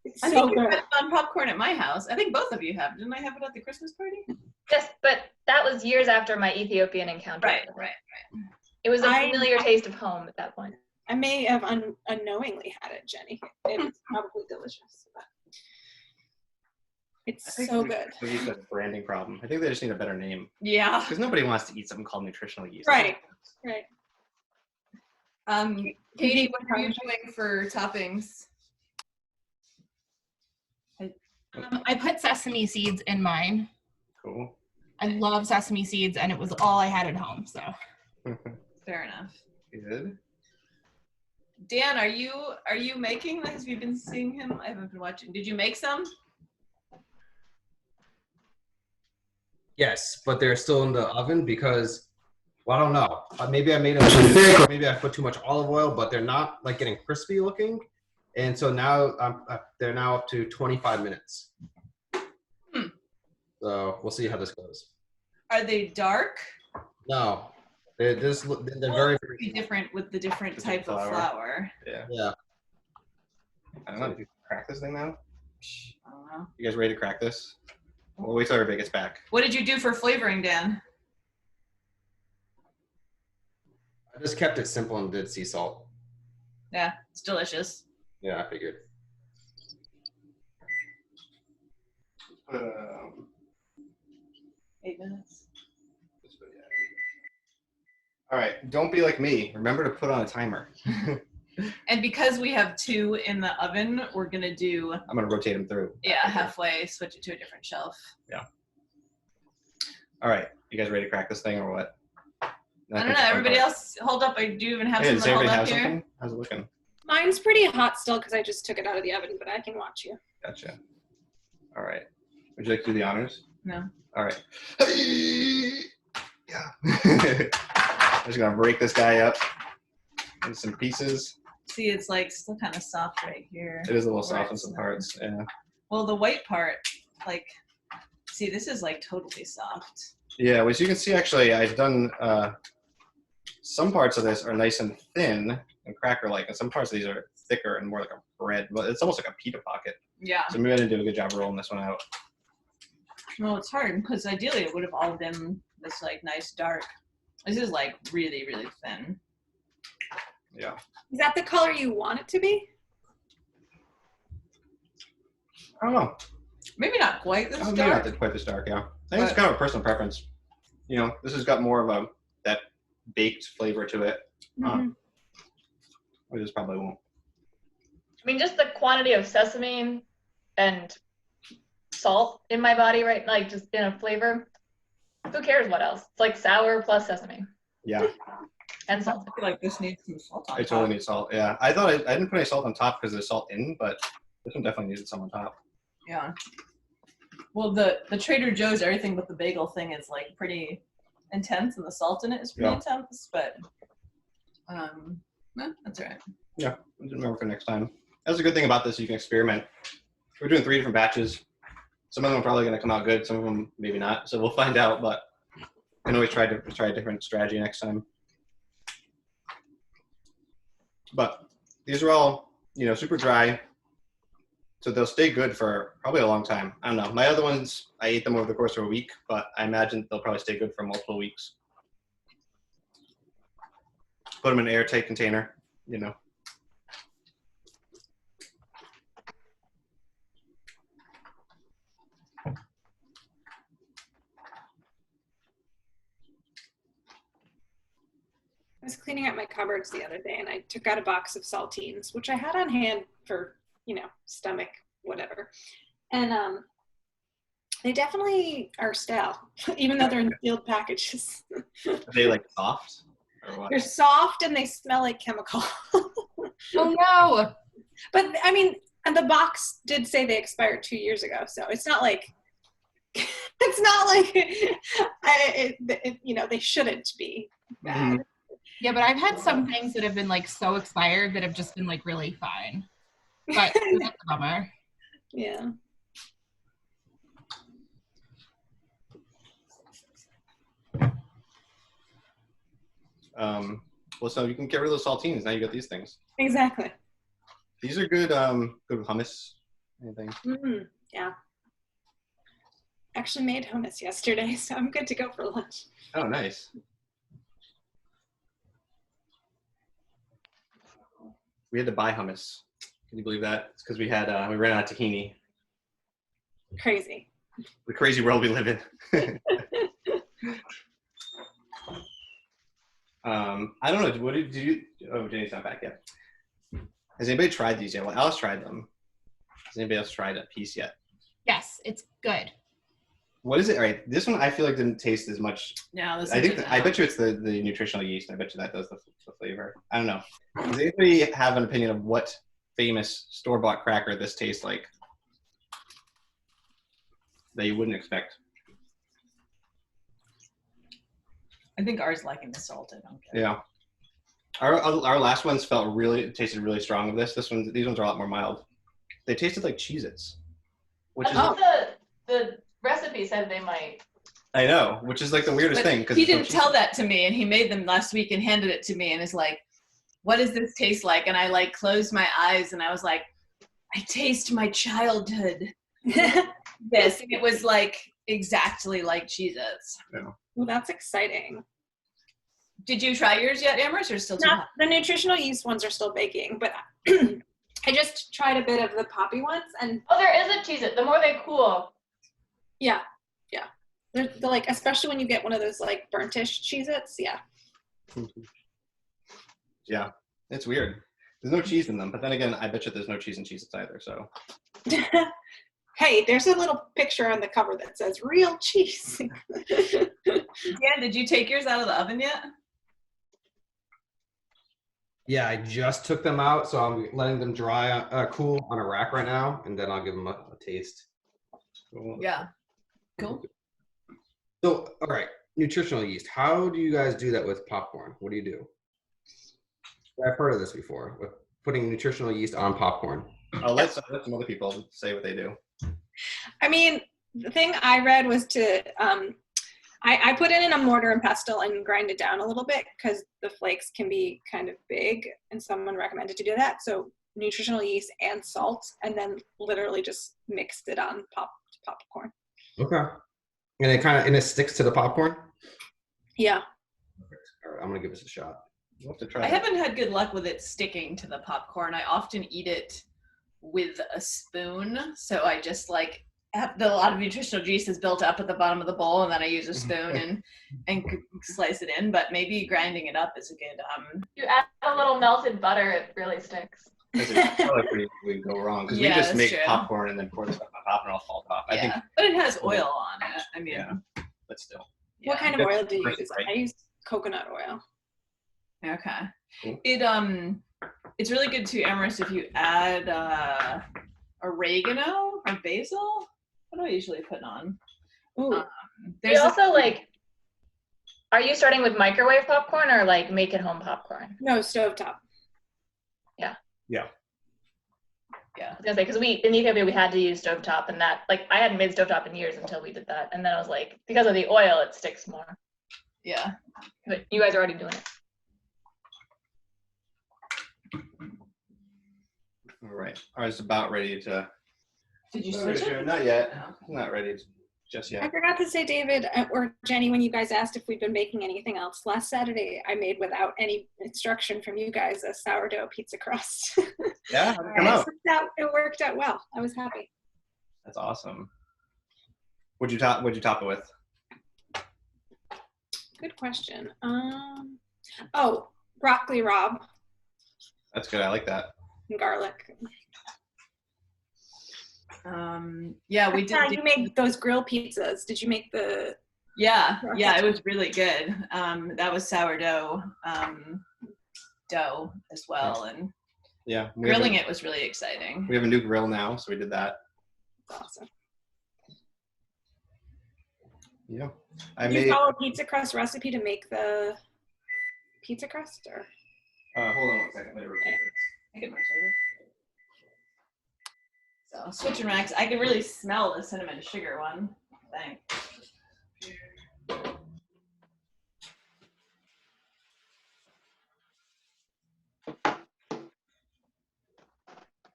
It's I so think you good. had it on popcorn at my house. I think both of you have. Didn't I have it at the Christmas party? yes, but that was years after my Ethiopian encounter. Right. It was a I- familiar taste of home at that point. I may have unknowingly had it, Jenny. It's probably delicious. But it's so good. We use a branding problem. I think they just need a better name. Yeah. Because nobody wants to eat something called nutritional yeast. Right. Right. Katie, what are you doing for toppings? I put sesame seeds in mine. Cool. I love sesame seeds, and it was all I had at home. So Fair enough. Good. Dan, are you making this? Have you been seeing him? I haven't been watching. Did you make some? Yes, but they're still in the oven because, well, I don't know. Maybe I made them too thick, or maybe I put too much olive oil, but they're not like getting crispy looking. And so now they're now up to 25 minutes. So we'll see how this goes. Are they dark? No, they're very, Be different with the different type of flour. flour. yeah. I don't know. Did you crack this thing now? I don't know. You guys ready to crack this? We'll wait till everybody gets back. What did you do for flavoring, Dan? I just kept it simple and did sea salt. Yeah, it's delicious. Yeah, I figured. Put 8 minutes. All right, don't be like me. Remember to put on a timer. And because we have 2 in the oven, we're gonna do I'm gonna rotate them through. halfway, switch it to a different shelf. Yeah. All right, you guys ready to crack this thing or what? I don't know. Everybody else, hold up. I do even have some Does to hold everybody up have here. something? How's it looking? Mine's pretty hot still because I just took it out of the oven, but I can watch you. Gotcha. All right. Would you like to do the honors? No. All right. Yeah. I'm just gonna break this guy up into some pieces. See, it's like still kind of soft right here. It is a little Where soft in it's some not. parts. Yeah. Well, the white part, like, see, this is like totally soft. Yeah. Well, as you can see, actually, I've done some parts of this are nice and thin and cracker-like, and some parts of these are thicker and more like a bread. But it's almost like a pita pocket. Yeah. So maybe I didn't do a good job rolling this one out. Well, it's hard because ideally it would have all been this like nice dark. This is like really, really thin. Yeah. Is that the color you want it to be? I don't know. Maybe not quite this Oh, maybe not dark. quite this dark, yeah. I think it's kind of a personal preference. You know, this has got more of that baked flavor to it. Mhm. This probably won't. I mean, just the quantity of sesame and salt in my body, right? Like just in a flavor. Who cares what else? It's like sour plus sesame Yeah, and I salt. feel like this needs some salt on I totally top. need salt. Yeah, I thought I didn't put any salt on top because there's salt in, but this one definitely needed some on top. Yeah. Well, the Trader Joe's everything but the bagel thing is like pretty intense, and the salt in it is pretty intense. But that's all right. Yeah, I'll remember for next time. That's a good thing about this. You can experiment. We're doing 3 different batches. Some of them are probably going to come out good. Some of them maybe not. So we'll find out. But you can always try a different strategy next time. But these are all, super dry. So they'll stay good for probably a long time. I don't know. My other ones, I ate them over the course of a week, but I imagine they'll probably stay good for multiple weeks. Put them in an airtight container, I was cleaning out my cupboards the other day and I took out a box of saltines, which I had on hand for, stomach, whatever. And they definitely are stale, even though they're in sealed packages. Are they like soft or what? They're soft and they smell like chemical. Oh no. But I mean, and the box did say they expired 2 years ago, so it's not like they shouldn't be bad. Mhm. Yeah, but I've had some things that have been like so expired that have just been like really fine. But that's a bummer. Yeah. Well, so you can get rid of those saltines. Now you got these things. Exactly. These are good. Good with hummus. Anything? Yeah. Actually made hummus yesterday, so I'm good to go for lunch. Oh, nice. We had to buy hummus. Can you believe that? It's because we ran out of tahini. Crazy. The crazy world we live in. I don't know. What did you? Oh, Jenny's not back yet. Has anybody tried these yet? Well, Alice tried them. Has anybody else tried a piece yet? Yes, it's good. What is it? All right, this one I feel like didn't taste as much. No, I bet you it's the nutritional yeast. I bet you that does the flavor. I don't know. Does anybody have an opinion of what famous store-bought cracker this tastes like that you wouldn't expect? I think ours liking the salt. I don't care. Yeah. Our last ones tasted really strong of this. These ones are a lot more mild. They tasted like Cheez-Its. That's what the recipe said they might. I know, which is like the weirdest thing. He didn't tell that to me, and he made them last week and handed it to me, and is like, "What does this taste like?" And I like closed my eyes, and I was like, "I taste my childhood." This, and it was like exactly like Cheez-Its. Yeah. Well, that's exciting. Did you try yours yet, Amherst, or still too hot? The nutritional yeast ones are still baking, but I just tried a bit of the poppy ones, and there is a Cheez-It. The more they cool. Yeah. They're like, especially when you get one of those like burnt-ish Cheez-Its, yeah. Yeah, it's weird. There's no cheese in them, but then again, I bet you there's no cheese in Cheez-Its either. So. Hey, there's a little picture on the cover that says "real cheese." Dan, did you take yours out of the oven yet? Yeah, I just took them out, so I'm letting them dry, cool on a rack right now, and then I'll give them a taste. Yeah. Cool. So, all right, nutritional yeast. How do you guys do that with popcorn? What do you do? I've heard of this before, with putting nutritional yeast on popcorn. I'll let some other people say what they do. I mean, the thing I read was to, I put it in a mortar and pestle and grind it down a little bit because the flakes can be kind of big, and someone recommended to do that. So nutritional yeast and salt, and then literally just mix it on popcorn. Okay. And it sticks to the popcorn? Yeah. Perfect. All right, I'm gonna give this a shot. We'll have to try I it. haven't had good luck with it sticking to the popcorn. I often eat it with a spoon, so I just like have a lot of nutritional juice is built up at the bottom of the bowl, and then I use a spoon and slice it in. But maybe grinding it up is a good. You add a little melted butter, it really sticks. It's probably pretty we go wrong because Yeah, we just that's make true. popcorn and then pour the stuff on top and it'll fall off. I think, But it has oil on it. I mean, yeah, but still. What kind of oil do you Right. use? I use coconut oil. Okay. Cool. It's really good too, Amherst, if you add oregano or basil. what do I usually put on? Ooh, We also are you starting with microwave popcorn or like make at home popcorn? no, stovetop. Yeah. I was gonna say, because in Ethiopia we had to use stovetop, and that I hadn't made stovetop in years until we did that, and then I was like, because of the oil, it sticks more. Yeah. But you guys are already doing it. All right. I was about ready to. Did you switch it? Not yet. Not ready just I yet. forgot to say, David or Jenny, when you guys asked if we've been making anything else, last Saturday I made, without any instruction from you guys, a sourdough pizza crust. Yeah. How'd it come out? It worked out well. I was happy. That's awesome. What'd you top it with? Good question. Oh, broccoli rabe That's good. I like that. and garlic. Yeah, we did. You made those grill pizzas. Did you make the? Yeah, it was really good. That was sourdough dough as well, and Yeah. grilling it was really exciting. We have a new grill now, so we did that. That's awesome. Yeah. Did you follow a pizza crust recipe to make the pizza crust, or? Hold on 1 second. Let me repeat this. I can rotate it. So switching racks, I can really smell the cinnamon sugar one. Thanks.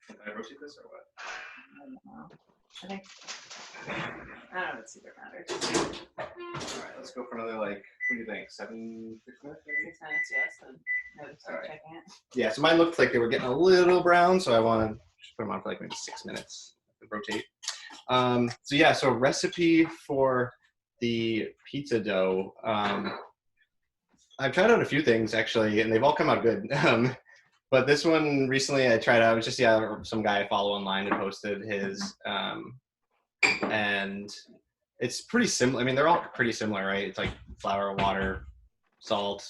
Can I rotate this or what? I don't know. I think I don't know if it's either matters. All right. Let's go for another what do you think? 6 minutes maybe? 6 minutes, yes. And notice All right. checking it. Yeah. So mine looked like they were getting a little brown, so I want to put them on for maybe 6 minutes. Rotate. So recipe for the pizza dough. I've tried out a few things actually, and they've all come out good. But this one recently I tried out. It was just some guy I follow online who posted his, and it's pretty similar. I mean, they're all pretty similar, right? It's like flour, water, salt,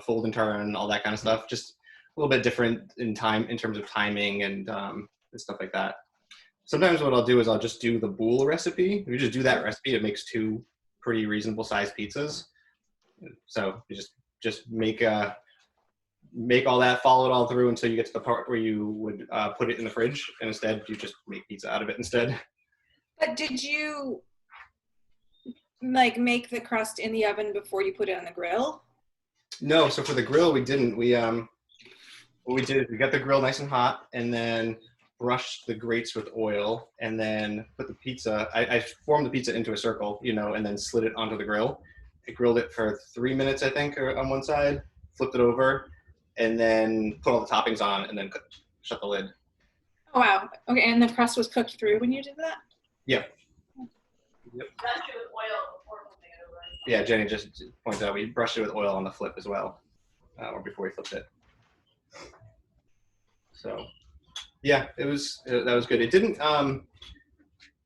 fold and turn, all that kind of stuff. Just a little bit different in terms of timing and stuff like that. Sometimes what I'll do is I'll just do the boule recipe. If you just do that recipe, it makes 2 pretty reasonable sized pizzas. So you just make all that, follow it all through until you get to the part where you would put it in the fridge, and instead you just make pizza out of it instead. But did you make the crust in the oven before you put it on the grill? No, so for the grill we didn't. What we did is we got the grill nice and hot, and then brushed the grates with oil, and then put the pizza. I formed the pizza into a circle, and then slid it onto the grill. I grilled it for 3 minutes, I think, on one side, flipped it over, and then put all the toppings on, and then shut the lid. Oh, wow. Okay, and the crust was cooked through when you did that? Yeah. Yep. Brushed it with oil before flipping it over. Yeah, Jenny just pointed out we brushed it with oil on the flip as well, or before we flipped it. So, yeah, that was good. It didn't.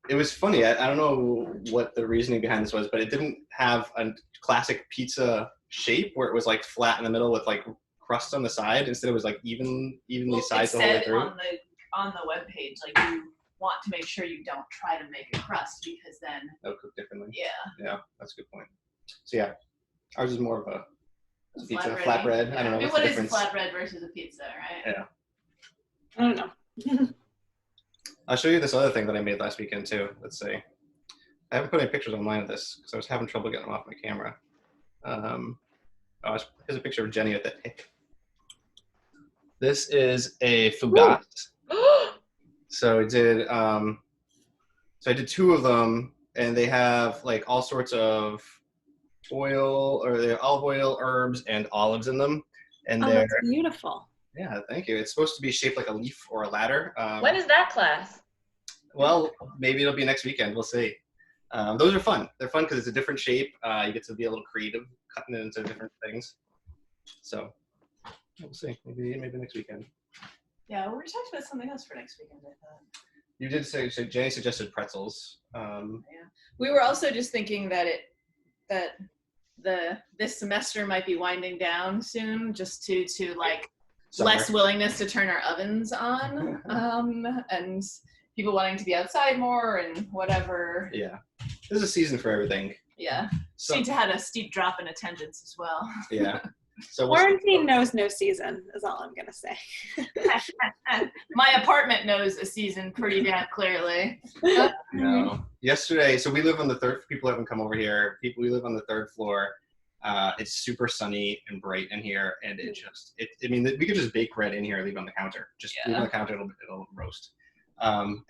It was funny. I don't know what the reasoning behind this was, but it didn't have a classic pizza shape where it was flat in the middle with crust on the side. Instead, it was evenly sized the whole way through. On the webpage, you want to make sure you don't try to make a crust because then They'll cook differently. Yeah, that's a good point. So yeah, ours is more of a pizza flatbread. flatbread. Yeah. I don't know. What what's is the a flatbread versus a pizza, right? Yeah. I don't know. I'll show you this other thing that I made last weekend too. Let's see. I haven't put any pictures online of this because I was having trouble getting them off my camera. Here's a picture of Jenny with it. This is a fougasse. So I did 2 of them, and they have all sorts of oil, or they're olive oil, herbs, and olives in them. And they're that's beautiful. Yeah, thank you. It's supposed to be shaped like a leaf or a ladder. When is that class? Well, maybe it'll be next weekend. We'll see. Those are fun. They're fun because it's a different shape. You get to be a little creative, cutting it into different things. So we'll see. Maybe next weekend. Yeah, we were talking about something else for next weekend, I thought. You did say, so Jenny suggested pretzels. Yeah. We were also just thinking that this semester might be winding down soon, just to Summer. less willingness to turn our ovens on, and people wanting to be outside more and whatever. Yeah. There's a season for everything. Yeah. So, Seemed to had a steep drop in attendance as well. yeah. So Quarantine knows no season, is all I'm gonna say. My apartment knows a season pretty damn clearly. No. Yesterday, so we live on the third. People haven't come over here. We live on the third floor. It's super sunny and bright in here, and I mean, we could just bake bread in here and leave it on the counter. Just leave it on the counter; it'll roast.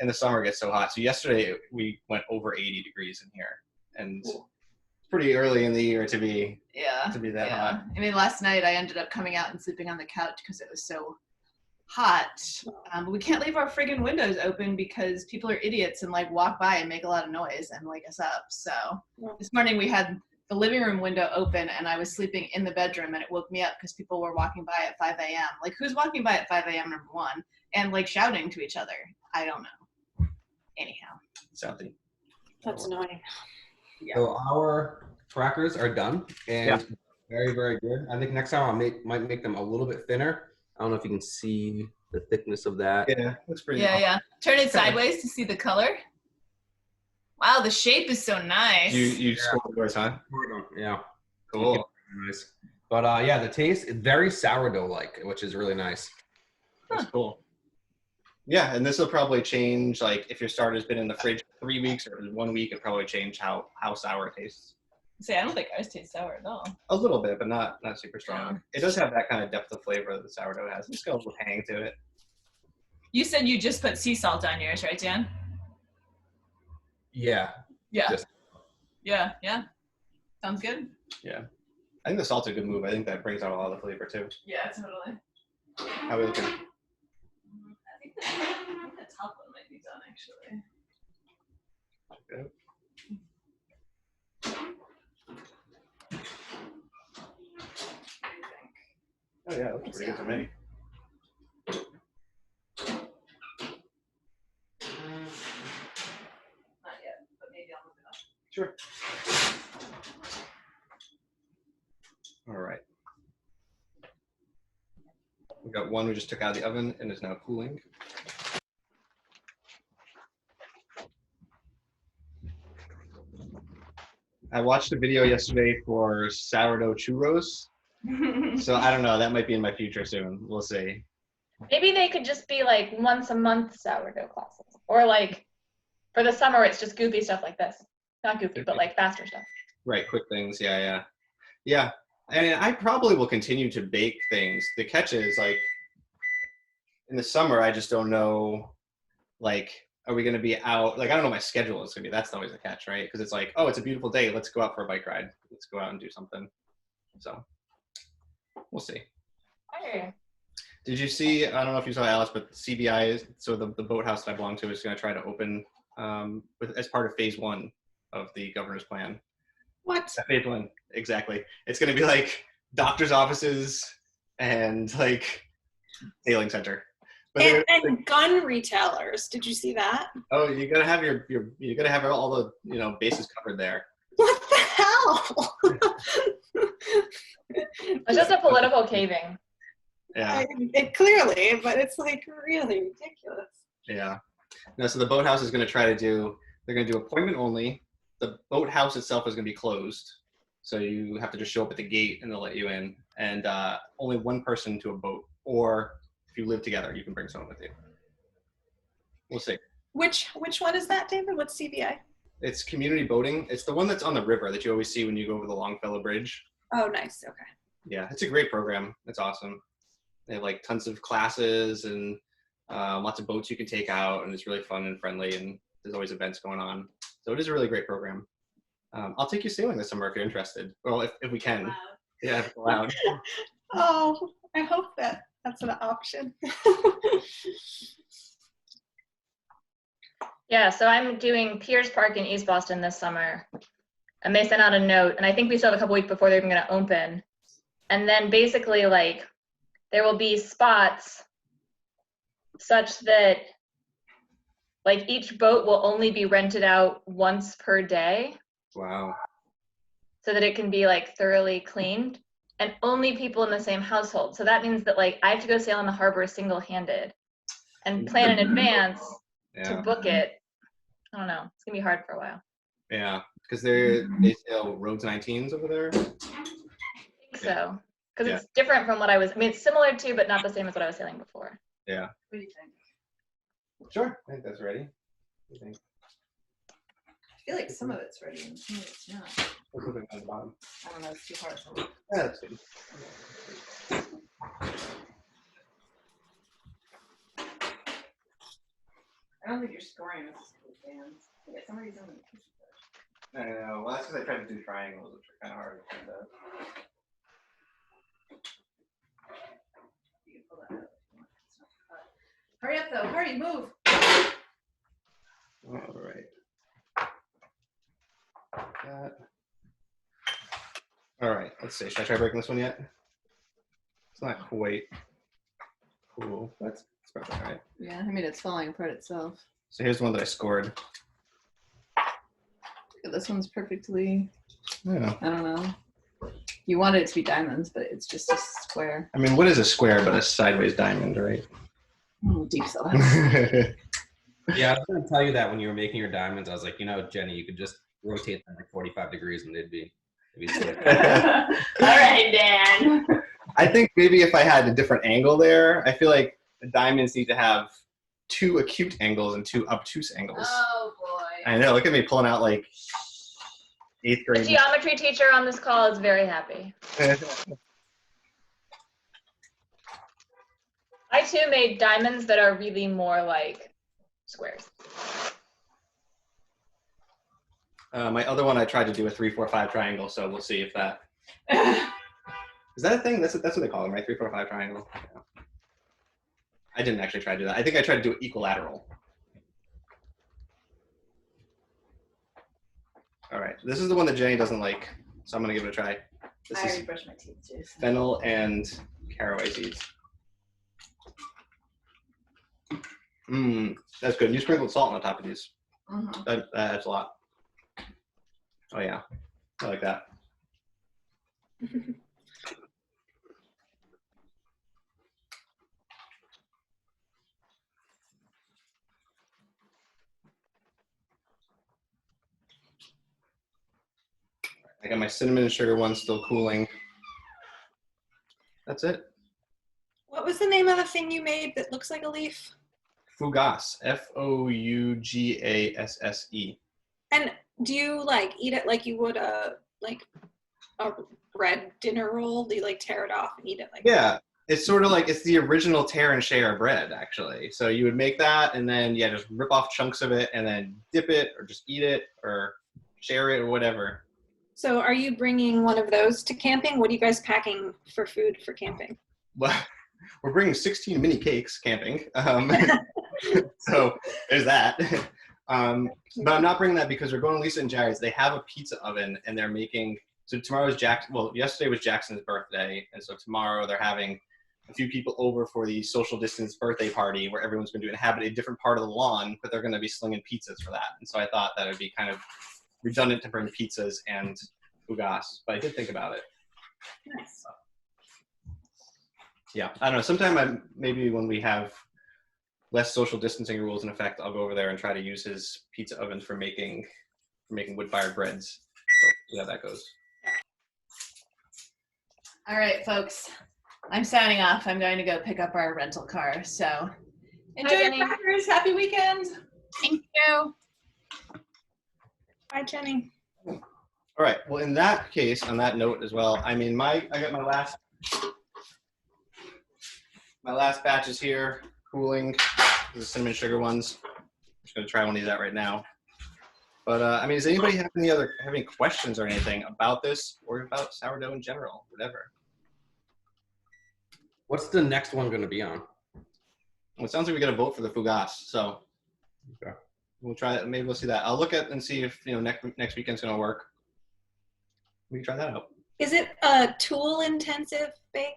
In the summer, it gets so hot. So yesterday we went over 80 degrees in here, and it's pretty early in the year to be that hot. I mean, last night I ended up coming out and sleeping on the couch because it was so hot. But we can't leave our friggin' windows open because people are idiots and like walk by and make a lot of noise and wake us up. So this morning we had the living room window open and I was sleeping in the bedroom and it woke me up because people were walking by at 5 a.m. Like, who's walking by at 5 a.m. number one and like shouting to each other? I don't know. Anyhow. Something. That's annoying. Yeah. So our crackers are done and very, very good. I think next time might make them a little bit thinner. I don't know if you can see the thickness of that. Yeah, looks pretty. Yeah. Turn it sideways to see the color. Wow, the shape is so nice. You scored yours, huh? Yeah. Cool. Nice. But yeah, the taste is very sourdough-like, which is really nice. That's cool. Yeah, and this will probably change, like, if your starter's been in the fridge for 3 weeks or 1 week, it'll probably change how sour it tastes. See, I don't think ours taste sour at all. A little bit, but not super strong. Yeah. It does have that kind of depth of flavor that the sourdough has. It's got a little hang to it. You said you just put sea salt on yours, right, Dan? Yeah. Yeah. Just- Yeah. Sounds good. Yeah. I think the salt's a good move. I think that brings out a lot of the flavor, too. Yeah, totally. How are we looking? I think the top one might be done, actually. Good. Oh, yeah, that looks pretty good to me. Not yet, but maybe I'll move it up. Sure. All right. We got one we just took out of the oven and is now cooling. I watched a video yesterday for sourdough churros. So I don't know, that might be in my future soon. We'll see. Maybe they could just be like once a month sourdough classes. Or like for the summer, it's just goofy stuff like this. Not goofy, but like faster stuff. Right, quick things. Yeah. And I probably will continue to bake things. The catch is, like, in the summer, I just don't know, like, are we going to be out? Like, I don't know what my schedule is going to be. That's always the catch, right? Because it's like, oh, it's a beautiful day. Let's go out for a bike ride. Let's go out and do something. So we'll see. Okay. Did you see, I don't know if you saw Alice, but CBI, so the boathouse that I belong to is going to try to open as part of phase 1 of the governor's plan. What? Phase 1, exactly. It's going to be like doctor's offices and like sailing center. But And gun retailers. Did you see that? oh, you gotta have you gotta have all the bases covered there. What the hell? It's just a political caving. Yeah. Clearly, but it's like really ridiculous. Yeah. No, so the boathouse is going to try to they're going to do appointment only. The boathouse itself is going to be closed. So you have to just show up at the gate and they'll let you in. And only one person to a boat. Or if you live together, you can bring someone with you. We'll see. Which one is that, David? What's CBI? It's community boating. It's the one that's on the river that you always see when you go over the Longfellow Bridge. Oh, nice. Okay. Yeah, it's a great program. It's awesome. They have like tons of classes and lots of boats you can take out, and it's really fun and friendly, and there's always events going on. So it is a really great program. I'll take you sailing this summer if you're interested. Well, if we can. Wow. Yeah, if allowed. Oh, I hope that's an option. Yeah, so I'm doing Piers Park in East Boston this summer. And they sent out a note, and I think we still have a couple weeks before they're even going to open. And then basically, like, there will be spots such that, like, each boat will only be rented out once per day Wow. so that it can be, like, thoroughly cleaned. And only people in the same household. So that means that, like, I have to go sail in the harbor single-handed and plan in advance to book it. I don't know. It's gonna be hard for a while. Yeah, because they sell Rhodes 19s over there. I think so. Because Yeah. it's different from what I was. I mean, it's similar to, but not the same as what I was selling before. Yeah. What do you think? Sure. I think that's ready. What do you think? I feel like some of it's ready and some of it's not. What's looking on the bottom? I don't know. It's too hard. Yeah, that's good. I don't think you're scoring with this cool bands. Yeah, some of these on the kitchen. I know. Well, that's because I tried to do triangles, which are kind of hard to find out. You can pull that out if you want. It's not cut. Hurry up, though. Hurry, move. All right. That. All right. Let's see. Should I try breaking this one yet? It's not quite cool. That's probably all right. Yeah, I mean, it's falling apart itself. So here's the one that I scored. This one's perfectly, Yeah. I don't know. You want it to be diamonds, but it's just a square. I mean, what is a square but a sideways diamond, right? Oh, deep thought. Yeah, I was going to tell you that when you were making your diamonds. I was like, Jenny, you could just rotate them like 45 degrees and they'd be straight. All right, Dan. I think maybe if I had a different angle there, I feel like the diamonds need to have 2 acute angles and 2 obtuse angles. Oh, boy. I know. Look at me pulling out like 8th The grade. geometry teacher on this call is very happy. I too made diamonds that are really more like squares. My other one, I tried to do a 3, 4, 5 triangle, so we'll see if that is that a thing. That's what they call them, right? 3, 4, 5 triangle. Yeah. I didn't actually try to do that. I think I tried to do equilateral. All right, this is the one that Jenny doesn't like, so I'm gonna give it a try. This I is already brushed my teeth, too. So. fennel and caraway seeds. That's good. You sprinkled salt on the top of these. Mhm. That adds a lot. Oh yeah, I like that. I got my cinnamon and sugar one still cooling. That's it. What was the name of the thing you made that looks like a leaf? Fougasse. Fougasse. And do you like eat it like you would a bread dinner roll? Do you like tear it off and eat it like Yeah, it's sort of like it's the original tear and share bread, actually. So you would make that and then just rip off chunks of it and then dip it or just eat it or share it or whatever. So are you bringing one of those to camping? What are you guys packing for food for camping? Well, we're bringing 16 mini cakes camping. So there's that. But I'm not bringing that because we're going to Lisa and Jared's. They have a pizza oven and they're making, so tomorrow's yesterday was Jackson's birthday. And so tomorrow they're having a few people over for the social distance birthday party where everyone's going to inhabit a different part of the lawn, but they're going to be slinging pizzas for that. And so I thought that would be kind of redundant to bring pizzas and fougasse, but I did think about it. Nice. Yeah, I don't know. Sometime maybe when we have less social distancing rules in effect, I'll go over there and try to use his pizza oven for making wood-fired breads. So see how that goes. All right, folks. I'm signing off. I'm going to go pick up our rental car. So enjoy your Jenny. crackers. Happy weekend. Thank you. Bye, Jenny. All right. Well, in that case, on that note as well, I mean, I got my last batches here, cooling. The cinnamon sugar ones. I'm just gonna try one of these out right now. But I mean, does anybody have any questions or anything about this or about sourdough in general, whatever? What's the next one going to be on? Well, it sounds like we got to vote for the fougasse, so Okay. we'll try it. Maybe we'll see that. I'll look at and see if next weekend's gonna work. We can try that out. Is it a tool intensive bake?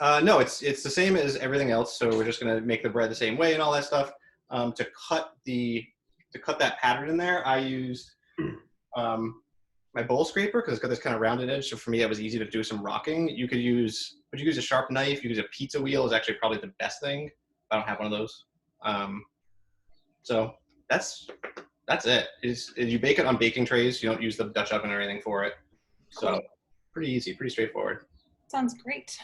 No, it's the same as everything else. So we're just gonna make the bread the same way and all that stuff. To cut that pattern in there, I used my bowl scraper because it's got this kind of rounded edge. So for me, it was easy to do some rocking. You could use a sharp knife. You could use a pizza wheel is actually probably the best thing. I don't have one of those. So that's it. Is you bake it on baking trays. You don't use the Dutch oven or anything for it. So pretty easy, pretty straightforward. Sounds great.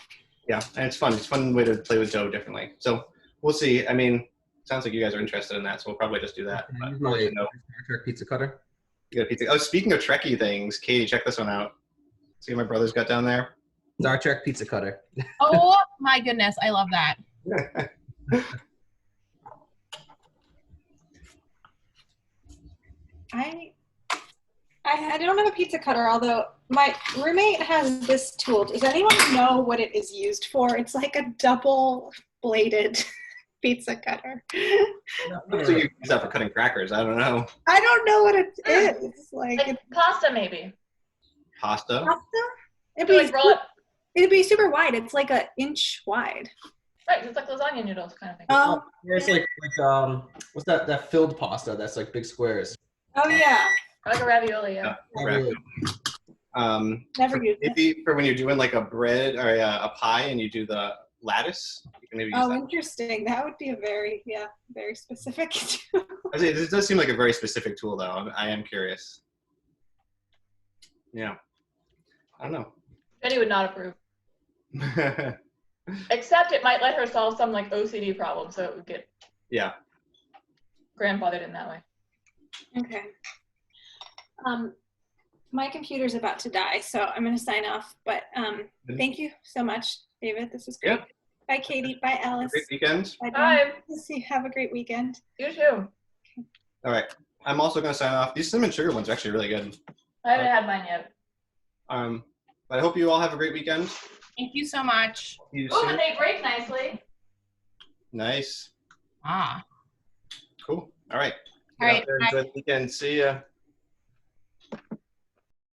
Yeah, and it's fun. It's a fun way to play with dough differently. So we'll see. I mean, sounds like you guys are interested in that, so we'll probably just do that. I But use I'll my let you know. Star Trek pizza cutter. You got a pizza. Oh, speaking of Trekkie things, Katie, check this one out. See what my brother's got down there? Star Trek pizza cutter. Oh my goodness, I love that. I don't have a pizza cutter, although my roommate has this tool. Does anyone know what it is used for? It's like a double-bladed pizza cutter. So you use that for cutting crackers. I don't know. I don't know what it is. Like Like pasta, maybe. Pasta? pasta? You like roll it. It'd be super wide. It's like an inch wide. Right, it's like lasagna noodles kind of thing. Oh, Or it's like what's that filled pasta that's like big squares? oh yeah. Or like a ravioli, yeah. Correct. Never used it. Maybe for when you're doing like a bread or a pie and you do the lattice, you can maybe use Oh, that. interesting. That would be a very specific. I say, this does seem like a very specific tool, though. I am curious. Yeah. I don't know. Jenny would not approve. Except it might let her solve some like OCD problem, so it would get Yeah. grandfathered in that way. Okay. My computer's about to die, so I'm going to sign off. But thank you so much, David. This was great. Yeah. Bye, Katie. Bye, Alice. Great weekend. Bye. Bye. Dawn. Have a great weekend. You too. All right. I'm also going to sign off. These cinnamon sugar ones are actually really good. I haven't had mine yet. But I hope you all have a great weekend. Thank you so much. See you Oh, soon. and they break nicely. Nice. Ah. Cool. All right. All Get right. out there, Bye. enjoy the weekend. See ya.